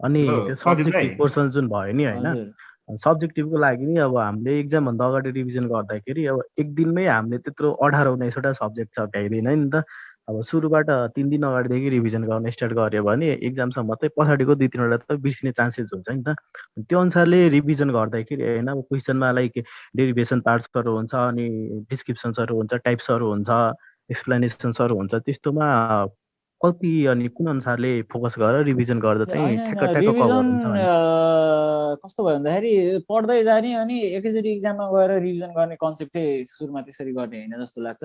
अनि त्यो सब्जेक्टिभ पोर्सन जुन भयो नि होइन, सब्जेक्टिभको लागि नि अब हामीले एक्जामभन्दा अगाडि रिभिजन गर्दाखेरि अब एक दिनमै हामीले त्यत्रो 18-19वटा सब्जेक्ट छ भ्याइँदैन नि त। अब सुरुबाट 3 दिन अगाडिदेखि रिभिजन गर्न स्टार्ट गऱ्यो भने एक्जामसम्म चाहिँ पछाडिको 2-3वटा त बिर्सिने चान्सेस हुन्छ नि त। त्यो अनुसारले रिभिजन गर्दाखेरि होइन, अब क्वेसनमा लाइक डेरिभेसन पार्ट्सहरू हुन्छ, अनि डिस्क्रिप्सन्सहरू हुन्छ, टाइप्सहरू हुन्छ, एक्सप्लेनेसन्सहरू हुन्छ, त्यस्तोमा कति अनि कुन अनुसारले फोकस गरेर रिभिजन गर्दा चाहिँ ठ्याक्क ठ्याक्क कभर हुन्छ भने कस्तो भयो भन्दाखेरि पढ्दै जाने अनि एकैचोटि एक्जाममा गएर रिभिजन गर्ने कन्सेप्टै सुरुमा त्यसरी गर्ने होइन जस्तो लाग्छ।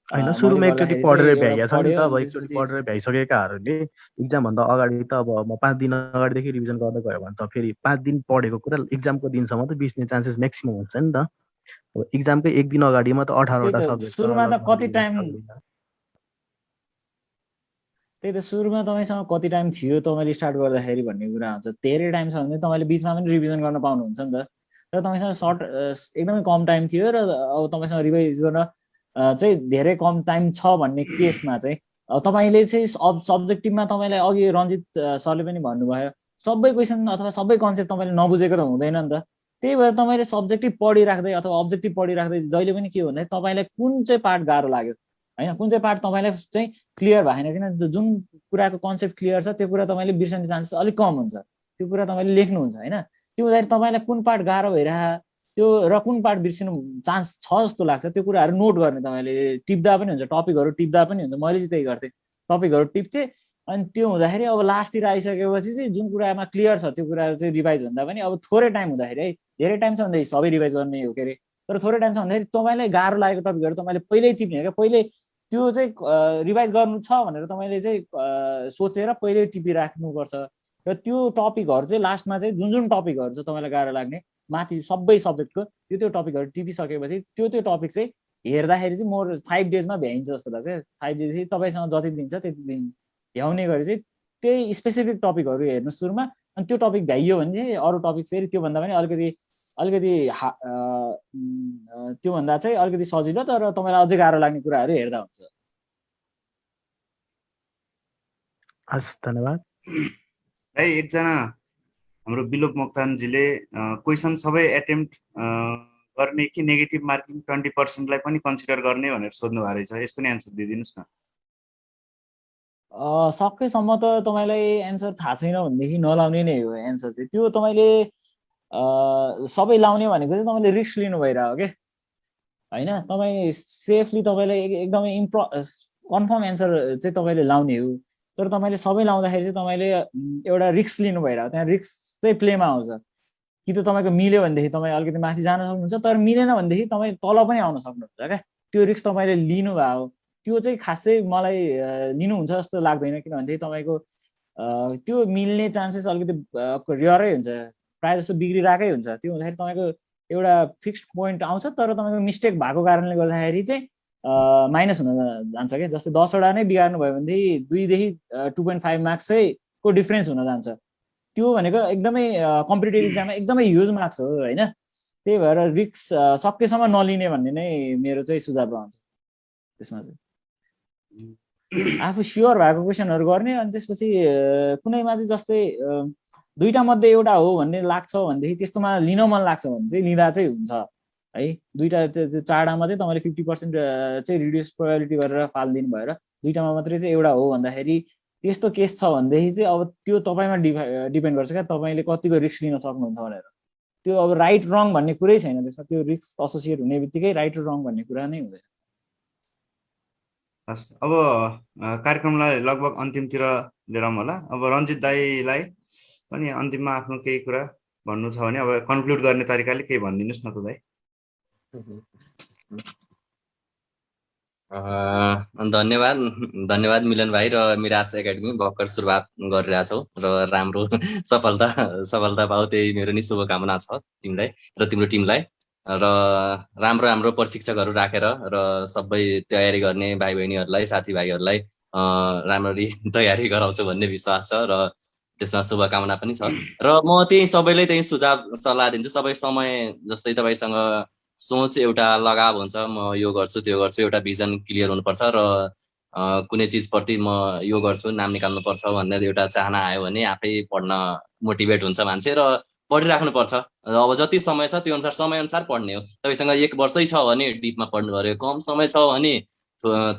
होइन, सुरुमा एकचोटि पढेर भ्याइया छ नि त। अब एकचोटि पढेर भ्याइसकेकाहरूले एक्जामभन्दा अगाडि त अब म 5 दिन अगाडिदेखि रिभिजन गर्दै गयो भने त फेरि 5 दिन पढेको कुरा एक्जामको दिनसम्म त बिर्सिने चान्सेस म्याक्सिमम हुन्छ नि त। अब एक्जामकै एक दिन अगाडिमा त 18वटा सब्जेक्ट सुरुमा त कति टाइम, त्यही त सुरुमा तपाईँसँग कति टाइम थियो तपाईँले स्टार्ट गर्दाखेरि भन्ने कुरा हुन्छ। धेरै टाइम छ भने तपाईँले बिचमा पनि रिभिजन गर्न पाउनुहुन्छ नि त। र तपाईँसँग सर्ट एकदमै कम टाइम थियो र अब तपाईँसँग रिभाइज गर्न चाहिँ धेरै कम टाइम छ भन्ने केसमा चाहिँ तपाईँले चाहिँ सब्जेक्टिभमा तपाईँलाई अघि रञ्जित सरले पनि भन्नुभयो सबै क्वेसन अथवा सबै कन्सेप्ट तपाईँले नबुझेको त हुँदैन नि त। त्यही भएर तपाईँले सब्जेक्टिभ पढिराख्दै अथवा अब्जेक्टिभ पढिराख्दै जहिले पनि के भन्दा तपाईँलाई कुन चाहिँ पार्ट गाह्रो लाग्यो होइन, कुन चाहिँ पार्ट तपाईँलाई चाहिँ क्लियर भएन, किन जुन कुराको कन्सेप्ट क्लियर छ त्यो कुरा तपाईँले बिर्सने चान्सेस अलिक कम हुन्छ, त्यो कुरा तपाईँले लेख्नुहुन्छ होइन। त्यो हुँदाखेरि तपाईँलाई कुन पार्ट गाह्रो भइरह त्यो र कुन पार्ट बिर्सिनु चान्स छ जस्तो लाग्छ त्यो कुराहरू नोट गर्ने, तपाईँले टिप्दा पनि हुन्छ, टपिकहरू टिप्दा पनि हुन्छ। मैले चाहिँ त्यही गर्थेँ, टपिकहरू टिप्थेँ। अनि त्यो हुँदाखेरि अब लास्टतिर आइसकेपछि चाहिँ जुन कुरामा क्लियर छ त्यो कुरा चाहिँ रिभाइज भन्दा पनि अब थोरै टाइम हुँदाखेरि है, धेरै टाइम छ भन्दाखेरि सबै रिभाइज गर्ने हो के अरे, तर थोरै टाइम छ भन्दाखेरि तपाईँलाई गाह्रो लागेको टपिकहरू तपाईँले पहिल्यै टिप्ने क्या, पहिले त्यो चाहिँ रिभाइज गर्नु छ भनेर तपाईँले चाहिँ सोचेर पहिल्यै टिपिराख्नुपर्छ। र त्यो टपिकहरू चाहिँ लास्टमा चाहिँ जुन जुन टपिकहरू छ तपाईँलाई गाह्रो लाग्ने माथि सबै सब्जेक्टको त्यो टपिकहरू टिपिसकेपछि त्यो टपिक चाहिँ हेर्दाखेरि चाहिँ मोर 5 डेजमा भ्याइन्छ जस्तो लाग्छ। 5 डेज तपाईँसँग जति दिन्छ त्यति दिन भ्याउने गरी चाहिँ त्यही स्पेसिफिक टपिकहरू हेर्नु सुरुमा, अनि त्यो टपिक भ्याइयो भने चाहिँ अरू टपिक फेरि त्योभन्दा पनि अलिकति त्योभन्दा चाहिँ अलिकति सजिलो तर तपाईँलाई अझै गाह्रो लाग्ने कुराहरू हेर्दा हुन्छ। हस्, धन्यवाद। है एकजना हाम्रो बिलोप मोक्तानजीले क्वेसन सबै एटेम्प्ट गर्ने कि नेगेटिभ मार्किङ 20%लाई पनि कन्सिडर गर्ने भनेर सोध्नु भएको रहेछ, यसको नि एन्सर दिइदिनुहोस् न। सकेसम्म त तपाईँलाई एन्सर थाहा छैन भनेदेखि नलाउने नै हो एन्सर चाहिँ। त्यो तपाईँले सबै लाउने भनेको चाहिँ तपाईँले रिस्क लिनु भइरहेको के होइन। तपाईँ सेफली तपाईँलाई एकदमै कन्फर्म एन्सर चाहिँ तपाईँले लाउने हो, तर तपाईँले सबै लाउँदाखेरि चाहिँ तपाईँले एउटा रिस्क लिनु भइरहेको, त्यहाँ रिस्क चाहिँ प्लेमा आउँछ। कि त तपाईँको मिल्यो भनेदेखि तपाईँ अलिकति माथि जान सक्नुहुन्छ, तर मिलेन भनेदेखि तपाईँ तल पनि आउन सक्नुहुन्छ क्या। त्यो रिस्क तपाईँले लिनुभयो, त्यो चाहिँ खासै मलाई लिनुहुन्छ जस्तो लाग्दैन। किनभनेदेखि तपाईँको त्यो मिल्ने चान्सेस अलिकति रेयरै हुन्छ, प्रायः जस्तो बिग्रिरहेकै हुन्छ। त्यो हुँदाखेरि तपाईँको एउटा फिक्स्ड पोइन्ट आउँछ, तर तपाईँको मिस्टेक भएको कारणले गर्दाखेरि चाहिँ माइनस हुन जान्छ क्या। जस्तै 10वटा नै बिगार्नु भयो भनेदेखि 2 देखि 2.5 मार्क्स चाहिँ को डिफ्रेन्स हुन जान्छ। त्यो भनेको एकदमै कम्पिटेटिभ इक्जाममा एकदमै ह्युज मार्क्स हो होइन। त्यही भएर रिस्क सकेसम्म नलिने भन्ने नै मेरो चाहिँ सुझाव रहन्छ। त्यसमा चाहिँ आफू स्योर भएको क्वेसनहरू गर्ने, अनि त्यसपछि कुनैमा चाहिँ जस्तै 2टा मध्ये एउटा हो भन्ने लाग्छ भनेदेखि त्यस्तोमा लिन मन लाग्छ भने चाहिँ लिँदा चाहिँ हुन्छ है। 2टा 4टामा चाहिँ तपाईँले 50% चाहिँ रिड्युस प्रोबेबिलिटी गरेर फालिदिनु भएर 2टामा मात्रै चाहिँ एउटा हो भन्दाखेरि त्यस्तो केस छ भनेदेखि चाहिँ अब त्यो तपाईँमा डिपेन्ड गर्छ क्या, तपाईँले कतिको रिस्क लिन सक्नुहुन्छ भनेर। त्यो अब राइट रङ भन्ने कुरै छैन त्यसमा, त्यो रिस्क एसोसिएट हुने बित्तिकै राइट र रङ भन्ने कुरा नै हुँदैन। हस्, अब कार्यक्रमलाई लगभग अन्तिमतिर लिएर आउँ होला। अब रञ्जित दाईलाई पनि अन्तिममा आफ्नो केही कुरा भन्नु छ भने अब कन्क्लुड गर्ने तरिकाले केही भनिदिनुहोस् न त दाई। धन्यवाद धन्यवाद मिलन भाइ र मिराज एकाडेमी भर्खर सुरुवात गरिरहेछौ र राम्रो सफलता पाऊ त्यही मेरो नि शुभकामना छ तिमीलाई र तिम्रो टिमलाई र राम्रो राम्रो प्रशिक्षकहरू राखेर र सबै तयारी गर्ने भाइ बहिनीहरूलाई साथीभाइहरूलाई राम्ररी तयारी गराउँछु भन्ने विश्वास छ र त्यसमा शुभकामना पनि छ र म त्यही सबैलाई त्यही सुझाव सल्लाह दिन्छु। सबै समय जस्तै तपाईँसँग सोच एउटा लगाव हुन्छ, म यो गर्छु त्यो गर्छु, एउटा भिजन क्लियर हुनुपर्छ र कुनै चिजप्रति म यो गर्छु नाम निकाल्नुपर्छ भन्ने एउटा चाहना आयो भने आफै पढ्न मोटिभेट हुन्छ मान्छे र पढिराख्नुपर्छ। अब जति समय छ त्यो अनुसार समय अनुसार पढ्ने हो। तपाईँसँग 1 वर्षै छ भने डिपमा पढ्नु पर्यो, कम समय छ भने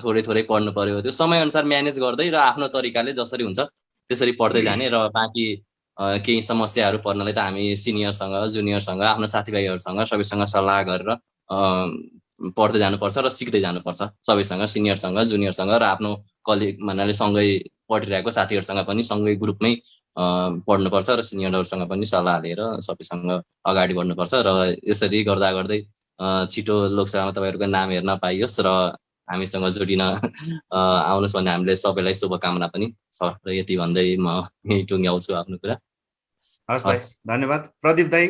थोरै थोरै पढ्नु पर्यो। त्यो समय अनुसार म्यानेज गर्दै र आफ्नो तरिकाले जसरी हुन्छ त्यसरी पढ्दै जाने र बाँकी केही समस्याहरू पर्नलाई त हामी सिनियरसँग जुनियरसँग आफ्नो साथीभाइहरूसँग सबैसँग सल्लाह गरेर पढ्दै जानुपर्छ र सिक्दै जानुपर्छ सबैसँग सिनियरसँग जुनियरसँग र आफ्नो कलिग भन्नाले सँगै पढिरहेको साथीहरूसँग पनि सँगै ग्रुपमै पढ्नुपर्छ र सिनियरहरूसँग पनि सल्लाह लिएर सबैसँग अगाडि बढ्नुपर्छ र यसरी गर्दा गर्दै छिटो लोकसभामा तपाईँहरूको नाम हेर्न पाइयोस् र हामीसँग जोडिन आउनुहोस् भन्ने हामीले सबैलाई शुभकामना पनि छ र यति भन्दै म यही टुङ्ग्याउँछु आफ्नो कुरा। हस् दाइ, धन्यवाद। प्रदीप दाइ,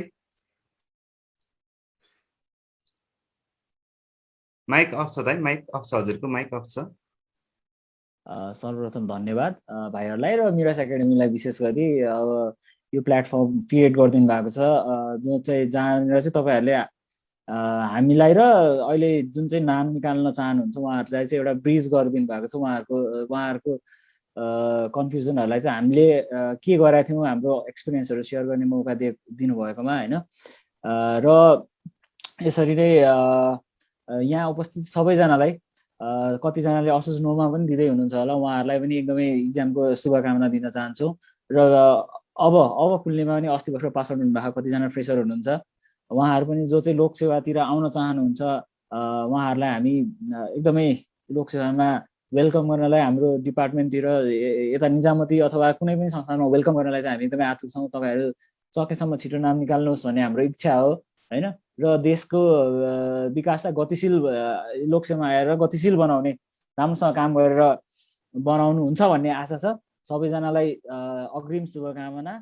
माइक अफ छ दाइ, माइक अफ छ, हजुरको माइक अफ छ। सर्वप्रथम धन्यवाद भाइहरूलाई र मिराज एकाडेमीलाई विशेष गरी अब यो प्लेटफर्म क्रिएट गरिदिनु भएको छ जो चाहिँ जहाँनिर चाहिँ तपाईँहरूले हामीलाई र अहिले जुन चाहिँ नाम निकाल्न चाहनुहुन्छ उहाँहरूलाई चाहिँ एउटा ब्रिज गरिदिनु भएको छ। उहाँहरूको कन्फ्युजनहरूलाई चाहिँ हामीले के गरेका थियौँ हाम्रो एक्सपिरियन्सहरू सेयर गर्ने मौका दिनुभएकोमा होइन। र यसरी नै यहाँ उपस्थित सबैजनालाई कतिजनाले असोज नोमा पनि दिँदै हुनुहुन्छ होला, उहाँहरूलाई पनि एकदमै इक्जामको शुभकामना दिन चाहन्छु। र अब खुल्नेमा पनि अस्ति भर्खर पास आउट हुनुभएको कतिजना फ्रेसर हुनुहुन्छ, उहाँहरू पनि जो चाहिँ लोकसेवातिर आउन चाहनुहुन्छ उहाँहरूलाई हामी एकदमै लोकसेवामा वेलकम गर्नलाई हाम्रो डिपार्टमेन्टतिर यता निजामती अथवा कुनै पनि संस्थानमा वेलकम गर्नलाई चाहिँ हामी एकदमै आतुर छौँ। तपाईँहरू सकेसम्म छिटो नाम निकाल्नुहोस् भन्ने हाम्रो इच्छा हो होइन। र देशको विकासलाई गतिशील लोकसेवा आएर गतिशील बनाउने राम्रोसँग काम गरेर बनाउनुहुन्छ भन्ने आशा छ। सबैजनालाई अग्रिम शुभकामना।